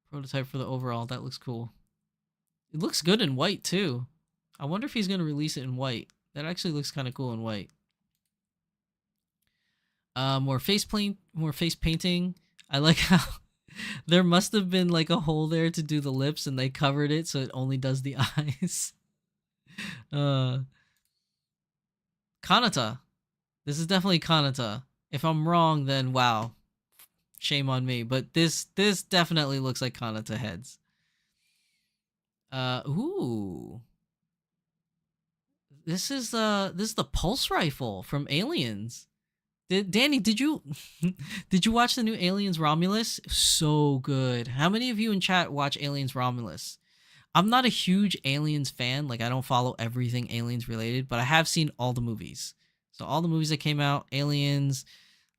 Prototype for the overall. That looks cool. It looks good in white too. I wonder if he's going to release it in white. That actually looks kind of cool in white. More face painting. I like how there must have been like a hole there to do the lips and they covered it so it only does the eyes. Kanata. This is definitely Kanata. If I'm wrong, then wow. Shame on me. But this definitely looks like Kanata heads. Ooh. This is the pulse rifle from Aliens. Danny, did you watch the new Aliens Romulus? So good. How many of you in chat watch Aliens Romulus? I'm not a huge Aliens fan. Like I don't follow everything Aliens related, but I have seen all the movies. So all the movies that came out, Aliens,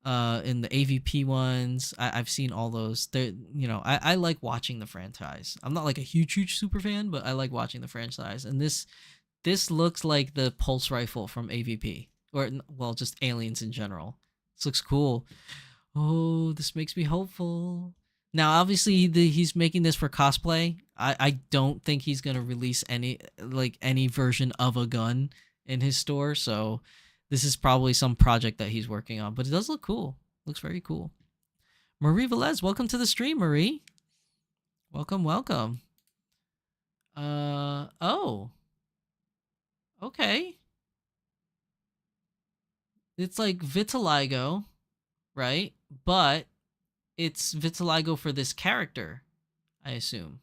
in the AVP ones, I've seen all those. I like watching the franchise. I'm not like a huge super fan, but I like watching the franchise. And this looks like the pulse rifle from AVP. or well, just aliens in general. This looks cool. Oh, this makes me hopeful. Now, obviously, he's making this for cosplay. I don't think he's gonna release any version of a gun in his store. So this is probably some project that he's working on. But it does look cool. Looks very cool. Marie Velez, welcome to the stream, Marie. Welcome, welcome. Oh. Okay. It's like vitiligo, right? But it's vitiligo for this character, I assume.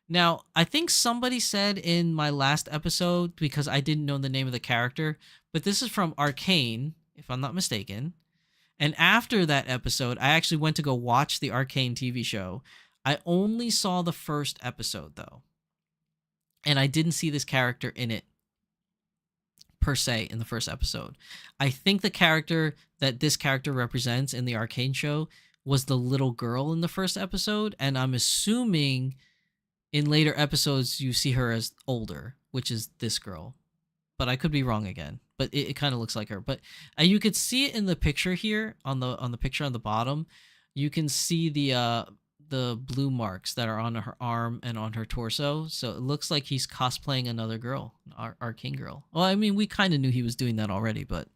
Now, I think somebody said in my last episode, because I didn't know the name of the character, but this is from Arcane, if I'm not mistaken. And after that episode, I actually went to go watch the Arcane TV show. I only saw the first episode, though. And I didn't see this character in it, per se, in the first episode. I think the character that this character represents in the Arcane show was the little girl in the first episode. And I'm assuming in later episodes, you see her as older, which is this girl. But I could be wrong again. But it kind of looks like her. But you could see it in the picture here, on the picture on the bottom. You can see the blue marks that are on her arm and on her torso. So it looks like he's cosplaying another girl, Arcane girl. Well, I mean, we kind of knew he was doing that already, but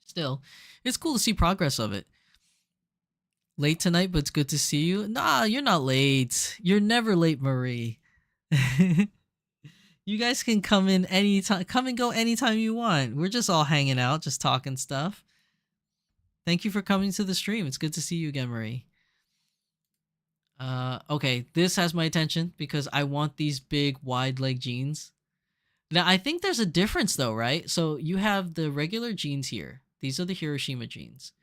still, it's cool to see progress of it. Late tonight, but it's good to see you. Nah, you're not late. You're never late, Marie. You guys can come in anytime, come and go anytime you want. We're just all hanging out, just talking stuff. Thank you for coming to the stream. It's good to see you again, Marie. Okay, this has my attention because I want these big wide leg jeans. Now, I think there's a difference though, right? So you have the regular jeans here. These are the Hiroshima jeans.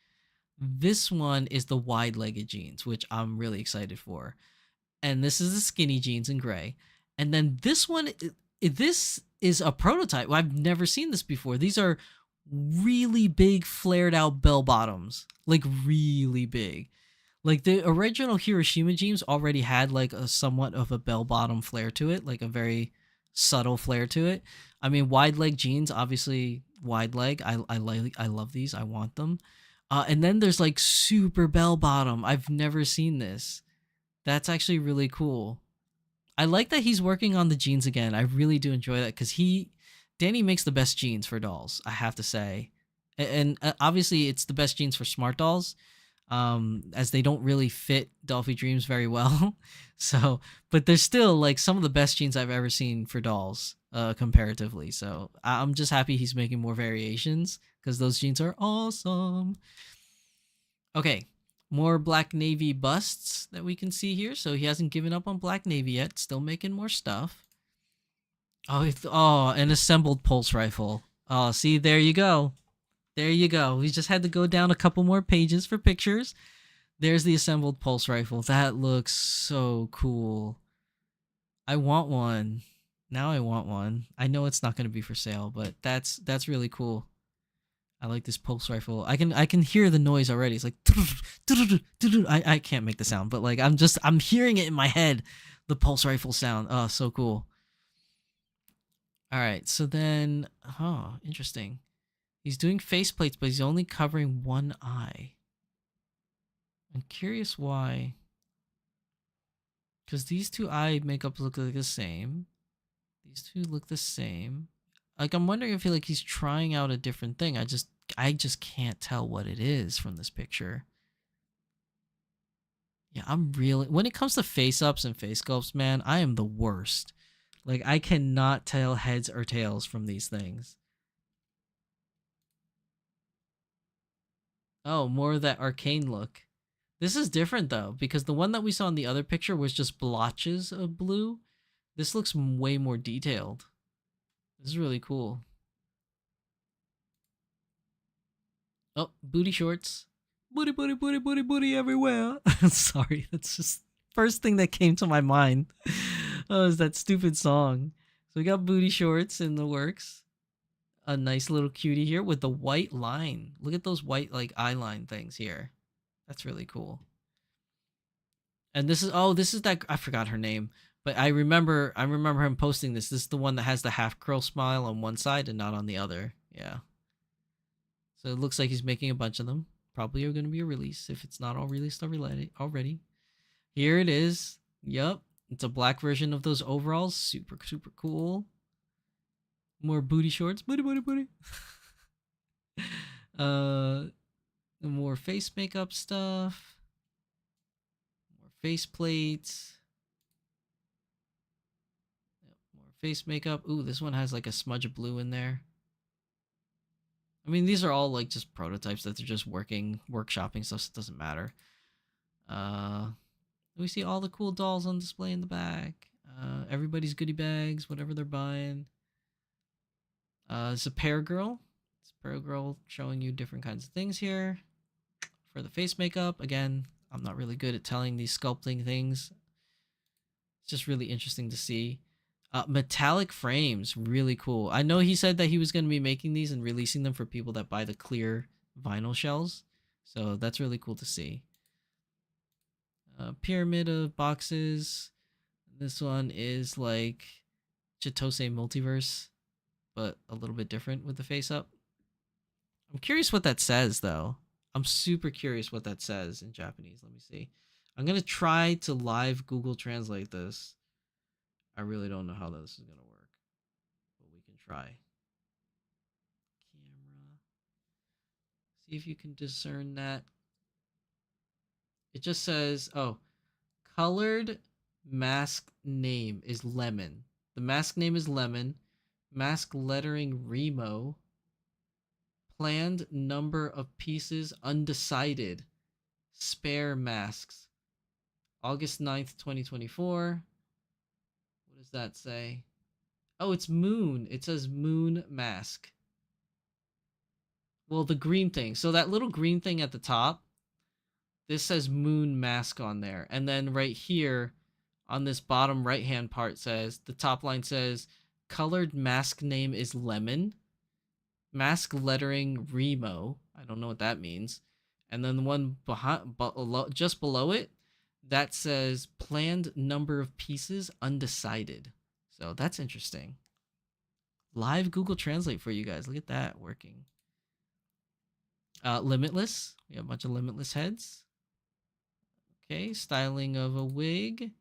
This one is the wide-legged jeans, which I'm really excited for. And this is the skinny jeans in gray. And then this one, this is a prototype. I've never seen this before. These are really big flared out bell bottoms, like really big. Like the original Hiroshima jeans already had like a somewhat of a bell bottom flare to it, like a very subtle flare to it. I mean, wide leg jeans, obviously wide leg. I love these. I want them. And then there's like super bell bottom. I've never seen this. That's actually really cool. I like that he's working on the jeans again. I really do enjoy that because Danny makes the best jeans for dolls, I have to say. And obviously it's the best jeans for smart dolls, as they don't really fit Dolphy Dreams very well. So, but they're still like some of the best jeans I've ever seen for dolls, comparatively. So I'm just happy he's making more variations because those jeans are awesome. Okay, more Black Navy busts that we can see here. So he hasn't given up on Black Navy yet. Still making more stuff. Oh, an assembled pulse rifle. Oh, see, there you go. There you go. We just had to go down a couple more pages for pictures. There's the assembled pulse rifle. That looks so cool. I want one. Now I want one. I know it's not going to be for sale, but that's really cool. I like this pulse rifle. I can hear the noise already. It's like I can't make the sound, but like I'm hearing it in my head. The pulse rifle sound. Oh, so cool. All right, so then, oh, interesting. He's doing faceplates, but he's only covering one eye. I'm curious why. Because these two eye makeups look like the same. These two look the same. Like, I'm wondering if he's trying out a different thing. I just can't tell what it is from this picture. Yeah, when it comes to face-ups and face sculpts, man, I am the worst. Like, I cannot tell heads or tails from these things. Oh, more of that arcane look. This is different, though, because the one that we saw in the other picture was just blotches of blue. This looks way more detailed. This is really cool. Oh, booty shorts. Booty, booty, booty, booty, booty everywhere. Sorry, that's just first thing that came to my mind. Oh, is that stupid song. So we got booty shorts in the works. A nice little cutie here with the white line. Look at those white like eye line things here. That's really cool. And this is that, I forgot her name, but I remember him posting this. This is the one that has the half curl smile on one side and not on the other. Yeah. So it looks like he's making a bunch of them. Probably are going to be a release if it's not all released already. Here it is. Yup. It's a black version of those overalls. Super, super cool. More booty shorts. Booty, booty, booty. More face makeup stuff. More face plates. Yep, more face makeup. Ooh, this one has like a smudge of blue in there. I mean, these are all like just prototypes that they're just workshopping stuff, so it doesn't matter. We see all the cool dolls on display in the back. Everybody's goodie bags, whatever they're buying. It's a pear girl. It's a pear girl showing you different kinds of things here. For the face makeup, again, I'm not really good at telling these sculpting things. It's just really interesting to see. Metallic frames, really cool. I know he said that he was going to be making these and releasing them for people that buy the clear vinyl shells. So that's really cool to see. Pyramid of boxes. This one is like Chitose Multiverse, but a little bit different with the face up. I'm curious what that says, though. I'm super curious what that says in Japanese. Let me see. I'm going to try to live Google Translate this. I really don't know how this is going to work, but we can try. Camera. See if you can discern that. It just says, oh, colored mask name is Lemon. The mask name is Lemon. Mask lettering Remo. Planned number of pieces undecided. Spare masks. August 9th, 2024. What does that say? Oh, it's Moon. It says Moon Mask. Well, the green thing. So that little green thing at the top, this says Moon Mask on there. And then right here on this bottom right-hand part says, the top line says, colored mask name is Lemon. Mask lettering Remo. I don't know what that means. And then the one just below it, that says planned number of pieces undecided. So that's interesting. Live Google Translate for you guys. Look at that working. Limitless. We have a bunch of Limitless heads. Okay, styling of a wig.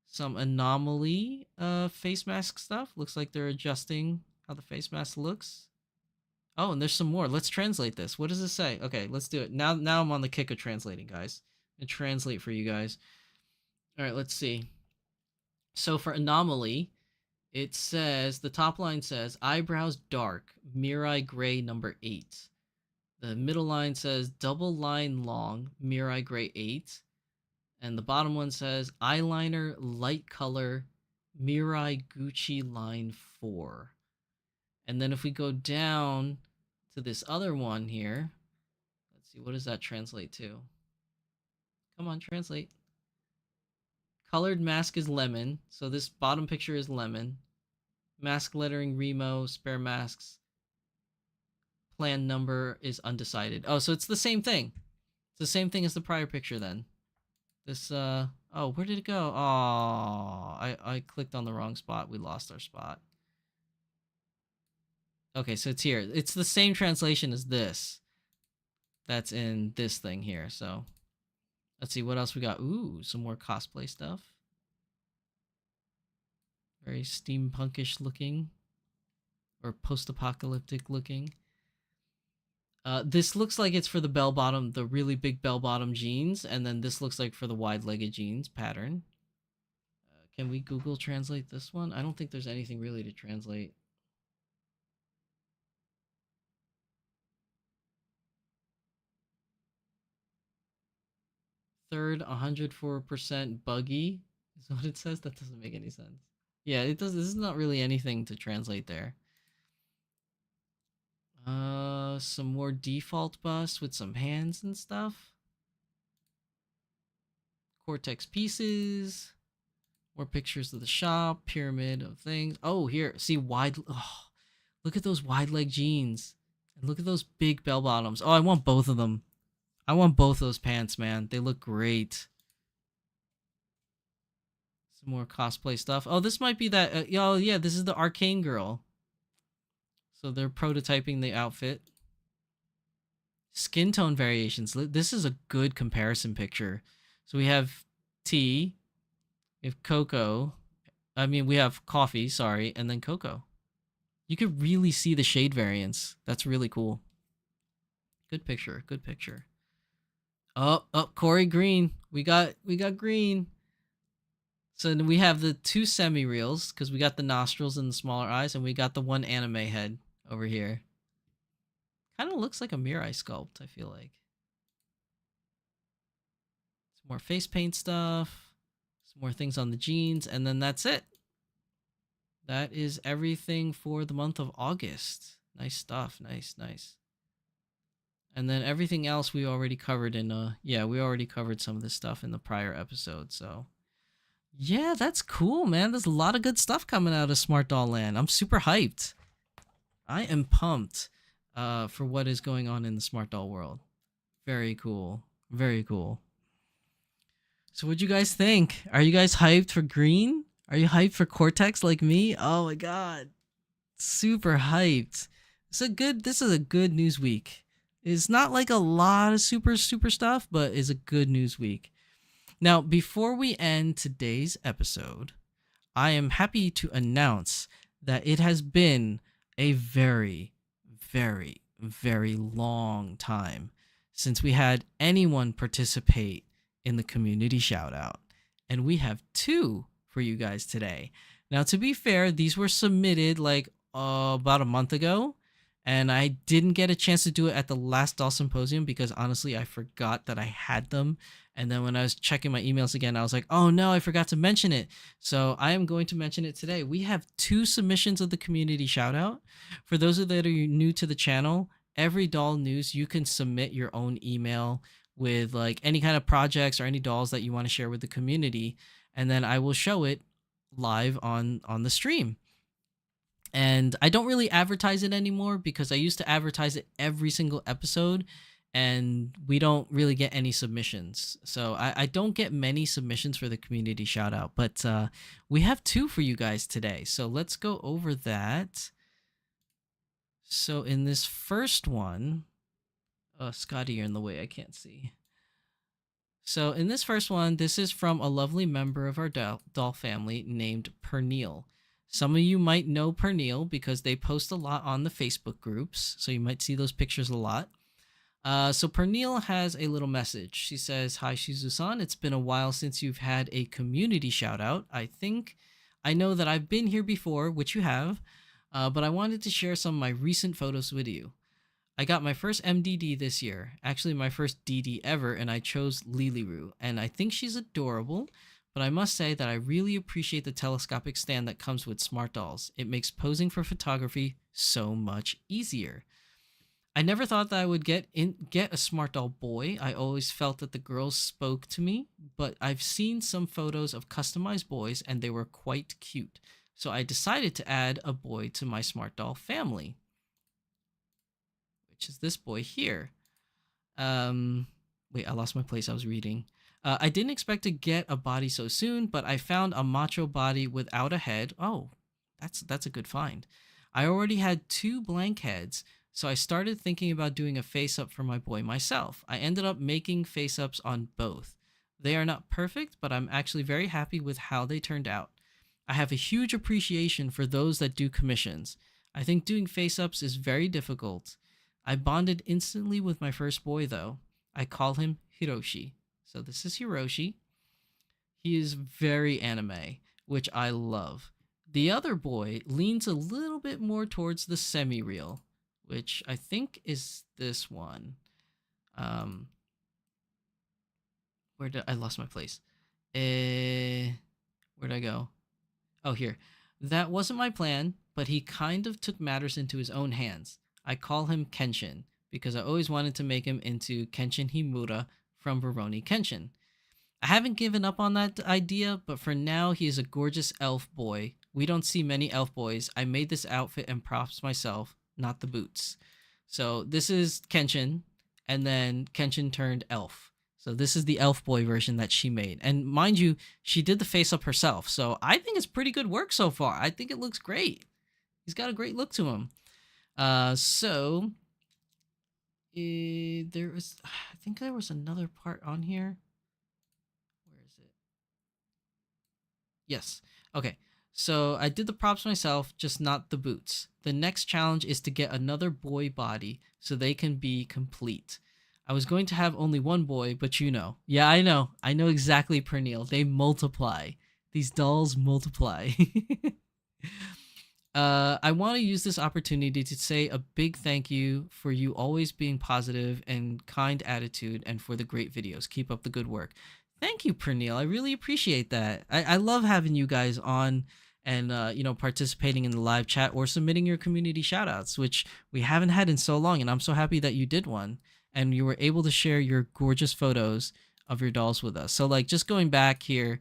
Some anomaly face mask stuff. Looks like they're adjusting how the face mask looks. Oh, and there's some more. Let's translate this. What does it say? Okay, let's do it. Now I'm on the kick of translating, guys. And translate for you guys. All right, let's see. So for anomaly, it says, the top line says, eyebrows dark, Mirai gray number 8. The middle line says, double line long, Mirai gray 8. And the bottom one says, eyeliner light color, Mirai Gucci line 4. And then if we go down to this other one here, let's see, what does that translate to? Come on, translate. Colored mask is Lemon. So this bottom picture is Lemon. Mask lettering Remo, spare masks. Plan number is undecided. Oh, so it's the same thing. It's the same thing as the prior picture then. This, oh, where did it go? Oh, I clicked on the wrong spot. We lost our spot. Okay, so it's here. It's the same translation as this. That's in this thing here, so... Let's see, what else we got? Ooh, some more cosplay stuff. Very steampunkish looking. Or post-apocalyptic looking. This looks like it's for the bell-bottom, the really big bell-bottom jeans. And then this looks like for the wide-legged jeans pattern. Can we Google translate this one? I don't think there's anything really to translate. Third, 104% buggy is what it says. That doesn't make any sense. Yeah, it does. This is not really anything to translate there. Some more default bust with some hands and stuff. Cortex pieces. More pictures of the shop. Pyramid of things. Oh, here. See, wide. Oh, look at those wide leg jeans. And look at those big bell bottoms. Oh, I want both of them. I want both those pants, man. They look great. Some more cosplay stuff. Oh, this might be that. Oh, yeah, this is the Arcane girl. So they're prototyping the outfit. Skin tone variations. This is a good comparison picture. So we have tea, we have cocoa. We have coffee, sorry, and then cocoa. You could really see the shade variance. That's really cool. Good picture, good picture. Oh, Corey green. We got green. So then we have the two semi-reals because we got the nostrils and the smaller eyes, and we got the one anime head over here. Kind of looks like a Mirai sculpt, I feel like. Some more face paint stuff. Some more things on the jeans, and then that's it. That is everything for the month of August. Nice stuff. Nice. And then everything else we already covered in we already covered some of this stuff in the prior episode, so yeah, that's cool, man. There's a lot of good stuff coming out of Smart Doll Land. I'm super hyped. I am pumped for what is going on in the Smart Doll world. Very cool. Very cool. So what'd you guys think? Are you guys hyped for green? Are you hyped for Cortex like me? Oh my god. Super hyped. This is a good news week. It's not like a lot of super stuff, but it's a good news week. Now, before we end today's episode, I am happy to announce that it has been a very, very, very long time since we had anyone participate in the community shout out. And we have two for you guys today. Now, to be fair, these were submitted like about a month ago. And I didn't get a chance to do it at the last Doll Symposium because honestly, I forgot that I had them. And then when I was checking my emails again, I was like, oh no, I forgot to mention it. So I am going to mention it today. We have two submissions of the community shout out. For those that are new to the channel, every doll news, you can submit your own email with like any kind of projects or any dolls that you want to share with the community. And then I will show it live on the stream. And I don't really advertise it anymore because I used to advertise it every single episode and we don't really get any submissions. So I don't get many submissions for the community shout out, but we have two for you guys today. So let's go over that. So in this first one, Scotty, you're in the way. I can't see. So in this first one, this is from a lovely member of our doll family named Pernille. Some of you might know Pernille because they post a lot on the Facebook groups, so you might see those pictures a lot. So Pernille has a little message. She says, "Hi Shizusan, it's been a while since you've had a community shout out. I know that I've been here before, which you have, but I wanted to share some of my recent photos with you. I got my first MDD this year, actually my first DD ever, and I chose Liliru, and I think she's adorable. But I must say that I really appreciate the telescopic stand that comes with Smart Dolls. It makes posing for photography so much easier. I never thought that I would get a Smart Doll boy. I always felt that the girls spoke to me, but I've seen some photos of customized boys and they were quite cute. So I decided to add a boy to my Smart Doll family, which is this boy here. Wait, I lost my place. I was reading. I didn't expect to get a body so soon, but I found a macho body without a head. Oh, that's a good find. I already had two blank heads, so I started thinking about doing a face-up for my boy myself. I ended up making face-ups on both. They are not perfect, but I'm actually very happy with how they turned out. I have a huge appreciation for those that do commissions. I think doing face-ups is very difficult. I bonded instantly with my first boy, though. I call him Hiroshi. So this is Hiroshi. He is very anime, which I love. The other boy leans a little bit more towards the semi-real, which I think is this one. I lost my place? Where'd I go? Oh, here. That wasn't my plan, but he kind of took matters into his own hands. I call him Kenshin because I always wanted to make him into Kenshin Himura from Rurouni Kenshin. I haven't given up on that idea, but for now he is a gorgeous elf boy. We don't see many elf boys. I made this outfit and props myself, not the boots. So this is Kenshin, and then Kenshin turned elf. So this is the elf boy version that she made. And mind you, she did the face up herself. So I think it's pretty good work so far. I think it looks great. He's got a great look to him. So there was, I think there was another part on here. Where is it? Yes. Okay. So I did the props myself, just not the boots. The next challenge is to get another boy body so they can be complete. I was going to have only one boy, but you know. Yeah, I know. I know exactly, Pernille. They multiply. These dolls multiply. I want to use this opportunity to say a big thank you for you always being positive and kind attitude and for the great videos. Keep up the good work. Thank you, Pernille. I really appreciate that. I love having you guys on and participating in the live chat or submitting your community shoutouts, which we haven't had in so long, and I'm so happy that you did one and you were able to share your gorgeous photos of your dolls with us. So like just going back here,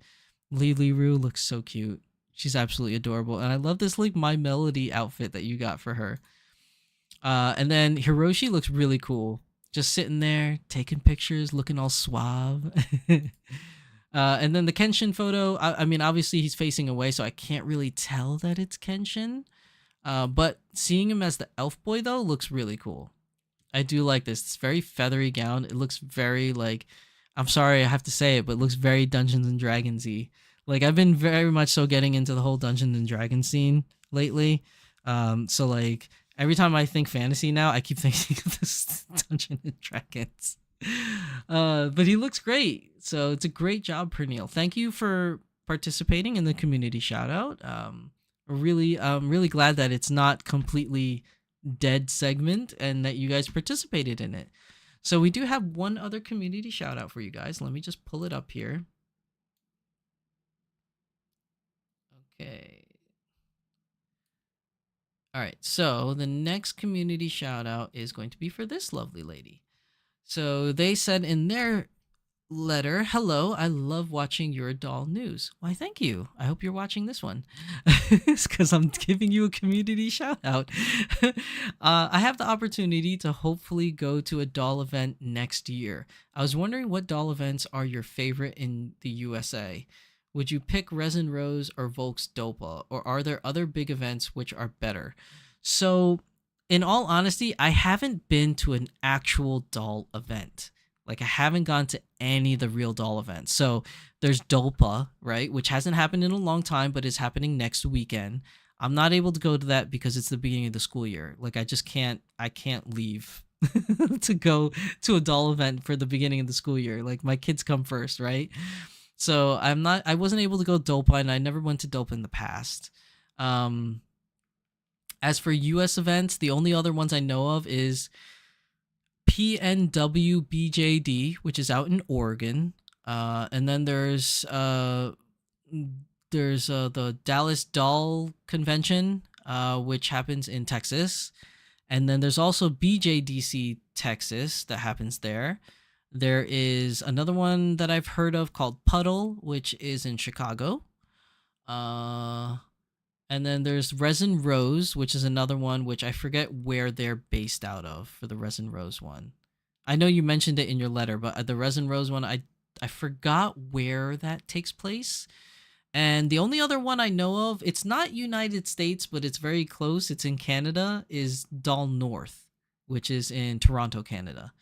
Lily Roo looks so cute. She's absolutely adorable. And I love this like My Melody outfit that you got for her. And then Hiroshi looks really cool. Just sitting there, taking pictures, looking all suave. And then the Kenshin photo, I mean, obviously he's facing away, so I can't really tell that it's Kenshin. But seeing him as the elf boy, though, looks really cool. I do like this. It's very feathery gown. It looks very like, I'm sorry I have to say it, but it looks very Dungeons and Dragons-y. Like, I've been very much so getting into the whole Dungeons and Dragons scene lately. So, like, every time I think fantasy now, I keep thinking of this Dungeons and Dragons. But he looks great. So, it's a great job, Pernille. Thank you for participating in the community shout-out. I'm really glad that it's not completely dead segment and that you guys participated in it. So, we do have one other community shout-out for you guys. Let me just pull it up here. Okay. All right. So the next community shout out is going to be for this lovely lady. So they said in their letter, "Hello, I love watching your doll news." Why, thank you. I hope you're watching this one. It's because I'm giving you a community shout out. I have the opportunity to hopefully go to a doll event next year. I was wondering what doll events are your favorite in the USA. Would you pick Resin Rose or Volks Dopa, or are there other big events which are better? So, in all honesty, I haven't been to an actual doll event. Like, I haven't gone to any of the real doll events. So, there's Dopa, right, which hasn't happened in a long time, but is happening next weekend. I'm not able to go to that because it's the beginning of the school year. Like, I can't leave to go to a doll event for the beginning of the school year. Like, my kids come first, right? So I wasn't able to go Dopa, and I never went to Dopa in the past. As for US events, the only other ones I know of is PNWBJD, which is out in Oregon. And then there's the Dallas Doll Convention, which happens in Texas. And then there's also BJDC Texas that happens there. There is another one that I've heard of called Puddle, which is in Chicago. And then there's Resin Rose, which is another one, which I forget where they're based out of for the Resin Rose one. I know you mentioned it in your letter, but the Resin Rose one, I forgot where that takes place. And the only other one I know of, it's not United States, but it's very close. It's in Canada, is Doll North, which is in Toronto, Canada.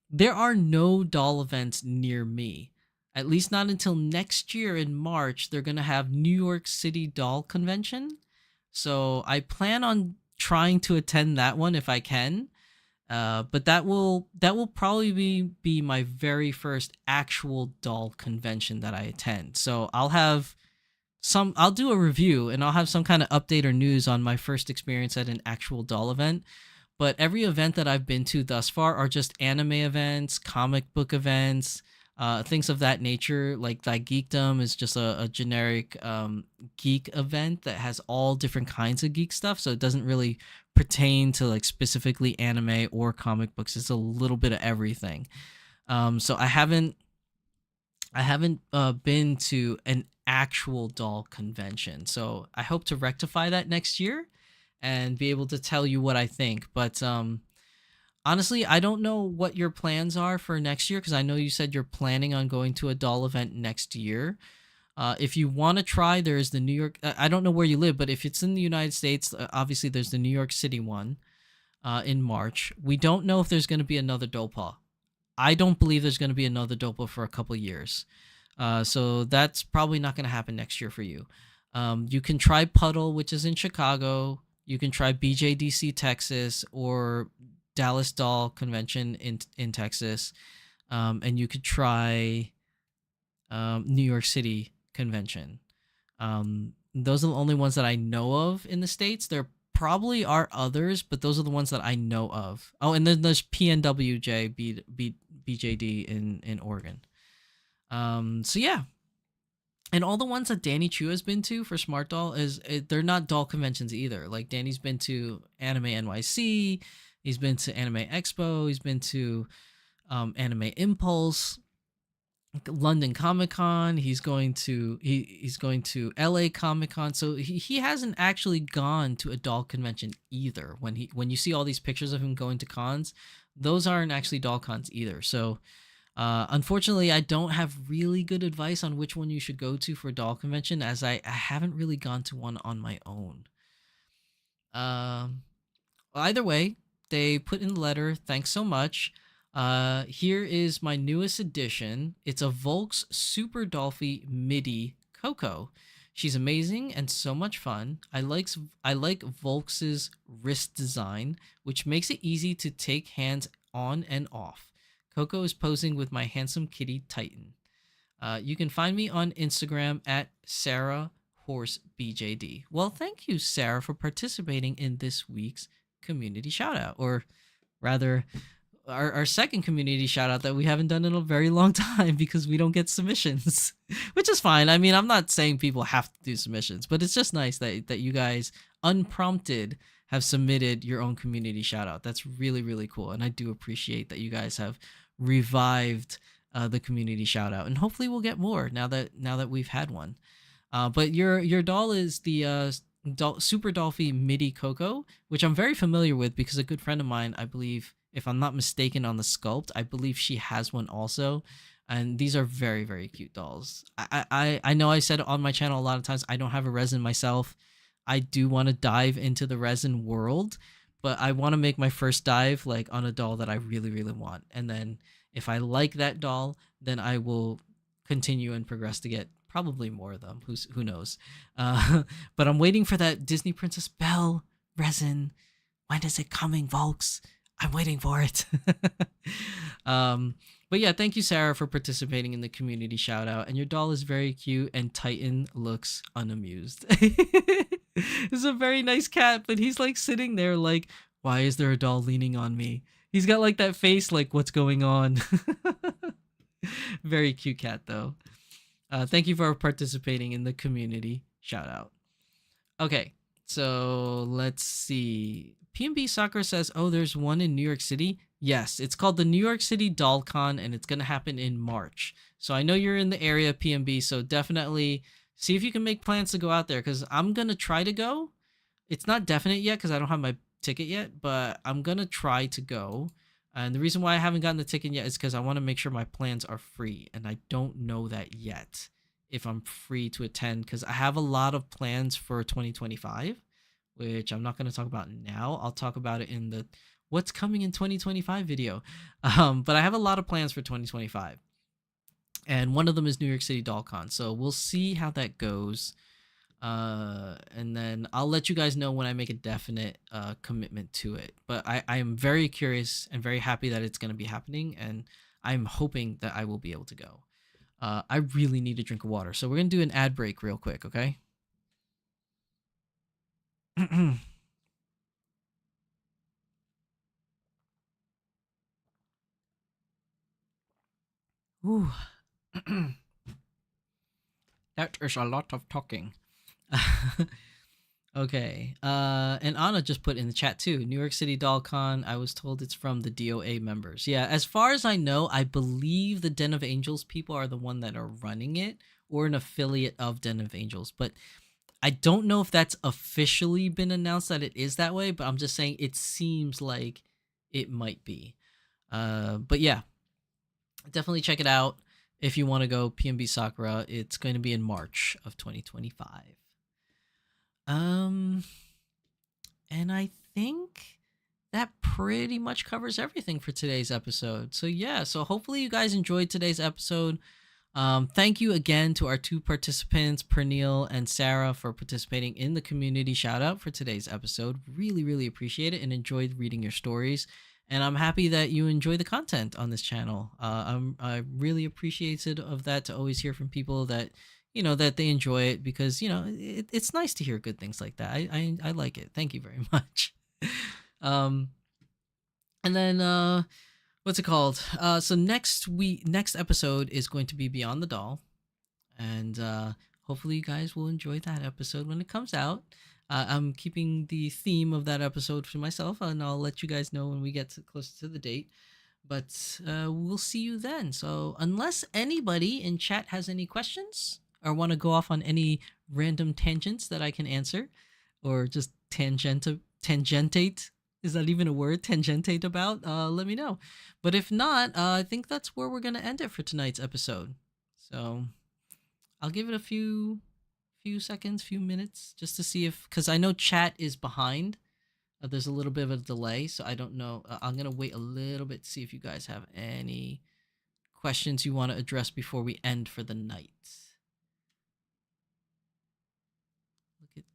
There are no doll events near me, at least not until next year in March. They're going to have New York City Doll Convention. So I plan on trying to attend that one if I can. But that will probably be my very first actual doll convention that I attend. So I'll do a review and I'll have some kind of update or news on my first experience at an actual doll event. But every event that I've been to thus far are just anime events, comic book events, things of that nature. Like Thy Geekdom is just a generic geek event that has all different kinds of geek stuff. So it doesn't really pertain to like specifically anime or comic books. It's a little bit of everything. So I haven't been to an actual doll convention. So I hope to rectify that next year and be able to tell you what I think. But honestly, I don't know what your plans are for next year, because I know you said you're planning on going to a doll event next year. If you want to try, there's the New York. I don't know where you live, but if it's in the United States, obviously there's the New York City one in March. We don't know if there's going to be another Dopa. I don't believe there's going to be another Dopa for a couple years. So that's probably not going to happen next year for you. You can try Puddle, which is in Chicago. You can try BJDC Texas or Dallas Doll Convention in Texas. And you could try New York City Convention. Those are the only ones that I know of in the States. There probably are others, but those are the ones that I know of. Oh, and then there's PNWJ BJD in Oregon. So yeah. And all the ones that Danny Chu has been to for Smart Doll they're not doll conventions either. Like Danny's been to Anime NYC, he's been to Anime Expo, he's been to Anime Impulse, London Comic Con. He's going to LA Comic Con. So he hasn't actually gone to a doll convention either. When you see all these pictures of him going to cons, those aren't actually doll cons either. So unfortunately, I don't have really good advice on which one you should go to for a doll convention, as I haven't really gone to one on my own. Either way, they put in the letter, thanks so much. Here is my newest edition. It's a Volks Super Dolphy MIDI Coco. She's amazing and so much fun. I like Volks's wrist design, which makes it easy to take hands on and off. Coco is posing with my handsome kitty Titan. You can find me on Instagram at SarahHorseBJD. Well, thank you, Sarah, for participating in this week's community shoutout, or rather, our second community shout out that we haven't done in a very long time because we don't get submissions, which is fine. I mean, I'm not saying people have to do submissions, but it's just nice that you guys unprompted have submitted your own community shout out. That's really, really cool. And I do appreciate that you guys have revived the community shout out, and hopefully we'll get more now that we've had one. But your doll is the Super Dolphy MIDI Coco, which I'm very familiar with because a good friend of mine, I believe, if I'm not mistaken on the sculpt, I believe she has one also. And these are very, very cute dolls. I know I said on my channel a lot of times I don't have a resin myself. I do want to dive into the resin world, but I want to make my first dive like on a doll that I really, really want. And then if I like that doll, then I will continue and progress to get probably more of them. Who knows? But I'm waiting for that Disney Princess Belle resin. When is it coming, Volks? I'm waiting for it. But yeah, thank you, Sarah, for participating in the community shout out. And your doll is very cute, and Titan looks unamused. It's a very nice cat, but he's like sitting there like, why is there a doll leaning on me? He's got like that face like, what's going on? Very cute cat though. Thank you for participating in the community shout out. Okay, so let's see. PNB Soccer says, oh, there's one in New York City. Yes, it's called the New York City Doll Con, and it's going to happen in March. So I know you're in the area, PNB, so definitely see if you can make plans to go out there, because I'm going to try to go. It's not definite yet because I don't have my ticket yet, but I'm going to try to go. And the reason why I haven't gotten the ticket yet is because I want to make sure my plans are free, and I don't know that yet if I'm free to attend, because I have a lot of plans for 2025. Which I'm not going to talk about now. I'll talk about it in the what's coming in 2025 video. But I have a lot of plans for 2025. And one of them is New York City Doll Con. So we'll see how that goes. And then I'll let you guys know when I make a definite commitment to it. But I am very curious and very happy that it's going to be happening. And I'm hoping that I will be able to go. I really need a drink of water. So we're going to do an ad break real quick, okay? Ooh. That is a lot of talking. Okay. And Anna just put in the chat too. New York City Doll Con. I was told it's from the DOA members. Yeah, as far as I know, I believe the Den of Angels people are the one that are running it, or an affiliate of Den of Angels. But I don't know if that's officially been announced that it is that way, but I'm just saying it seems like it might be. But yeah, definitely check it out. if you want to go PNB Sakura, it's going to be in March of 2025. And I think that pretty much covers everything for today's episode. So yeah, so hopefully you guys enjoyed today's episode. Thank you again to our 2 participants, Pernille and Sarah, for participating in the community shout out for today's episode. Really, really appreciate it and enjoyed reading your stories. And I'm happy that you enjoy the content on this channel. I really appreciated of that, to always hear from people that, you know, that they enjoy it, because, you know, it's nice to hear good things like that. I like it. Thank you very much. And then what's it called? So next episode is going to be Beyond the Doll, and hopefully you guys will enjoy that episode when it comes out. I'm keeping the theme of that episode for myself, and I'll let you guys know when we get closer to the date. But we'll see you then. So unless anybody in chat has any questions or want to go off on any random tangents that I can answer, or just tangentate. Is that even a word? Tangentate about? Let me know. But if not, I think that's where we're gonna end it for tonight's episode. So I'll give it a few seconds, few minutes, just to see if, because I know chat is behind. There's a little bit of a delay, so I don't know. I'm gonna wait a little bit to see if you guys have any questions you want to address before we end for the night.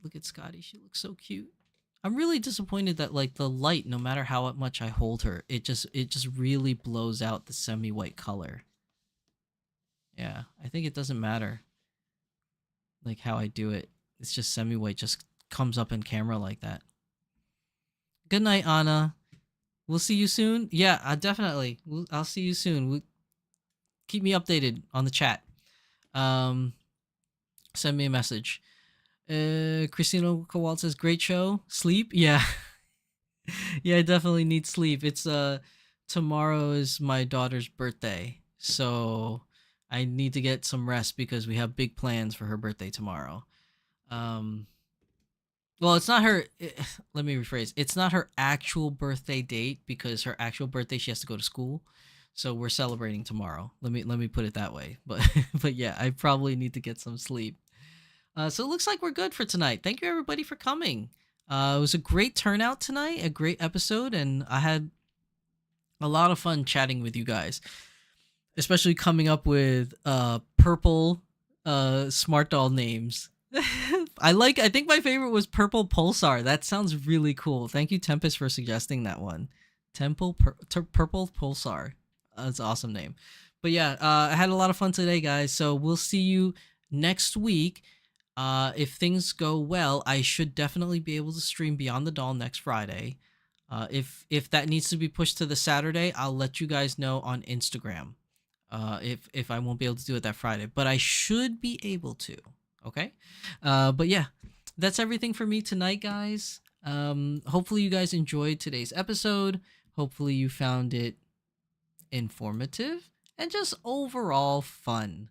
Look at Scotty. She looks so cute. I'm really disappointed that, like, the light, no matter how much I hold her, it just really blows out the semi-white color. Yeah, I think it doesn't matter, like, how I do it. It's just semi-white just comes up in camera like that. Good night, Anna. We'll see you soon. Yeah, definitely. I'll see you soon. Keep me updated on the chat. Send me a message. Christina Kowalt says, great show. Sleep? Yeah. Yeah, I definitely need sleep. It's tomorrow is my daughter's birthday, so I need to get some rest because we have big plans for her birthday tomorrow. Well, it's not her. Let me rephrase. It's not her actual birthday date, because her actual birthday she has to go to school. So we're celebrating tomorrow. Let me put it that way. But yeah, I probably need to get some sleep. So it looks like we're good for tonight. Thank you everybody for coming. It was a great turnout tonight, a great episode, and I had a lot of fun chatting with you guys, especially coming up with purple smart doll names. I think my favorite was Purple Pulsar. That sounds really cool. Thank you, Tempest, for suggesting that one. Purple Pulsar. That's an awesome name. But yeah, I had a lot of fun today, guys. So we'll see you next week. If things go well, I should definitely be able to stream Beyond the Doll next Friday. If that needs to be pushed to the Saturday, I'll let you guys know on Instagram. If I won't be able to do it that Friday, but I should be able to. Okay. But yeah, that's everything for me tonight, guys. Hopefully you guys enjoyed today's episode. Hopefully you found it informative and just overall fun.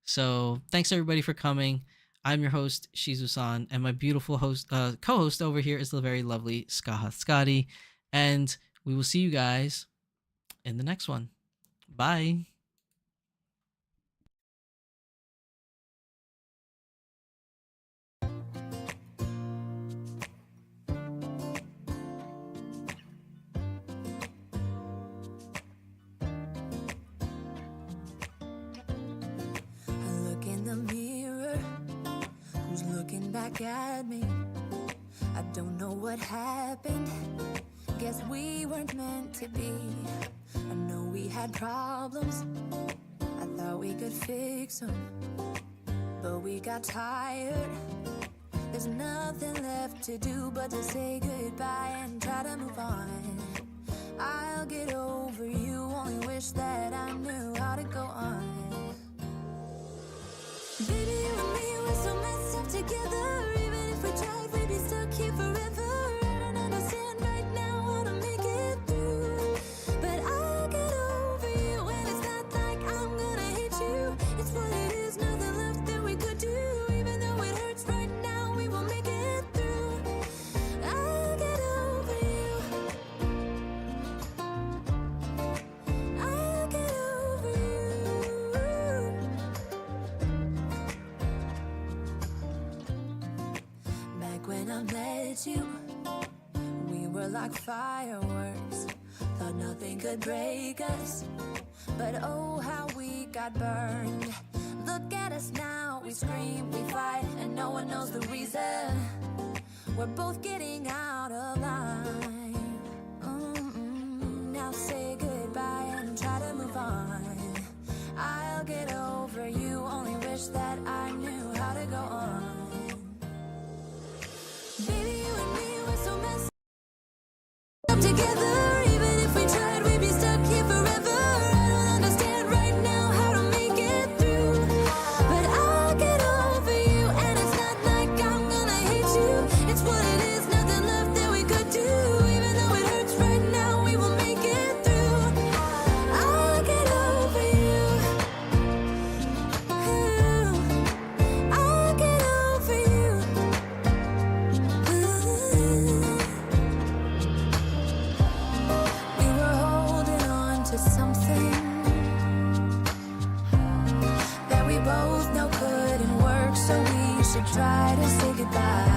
So thanks everybody for coming. I'm your host, Shizusan, and my beautiful host, co-host over here is the very lovely Scotty. And we will see you guys in the next one. Bye. Back at me, I don't know what happened. Guess we weren't meant to be. I know we had problems, I thought we could fix them, but we got tired. There's nothing left to do but to say goodbye and try to move on. I'll get over you, only wish that I knew how to go on. Baby, you and me, we're so messed up together. Even if we tried, we'd be stuck here forever. I don't understand right now how to make it through, but I'll get over you, and it's not like I'm gonna hate you. It's what it is, nothing left that we could do. Even though it hurts right now, we will make it through. I'll get over you. I'll get over you. Back when I met you, we were like fireworks. Thought nothing could break us, but oh how we got burned. Look at us now, we scream, we fight, and no one knows the reason. We're both getting out of line. Now say goodbye and try to move on. I'll get over you, only wish that I knew how to go on. Baby, you and me, we're so messed up together. Even if we tried, we'd be stuck here forever. I don't understand right now how to make it through, but I'll get over you, and it's not like I'm gonna hate you. It's what it is, nothing left that we could do. Even though it hurts right now, we will make it through. I'll get over you. I'll get over you. We were holding on to something that we both know couldn't work, so we should try to say goodbye.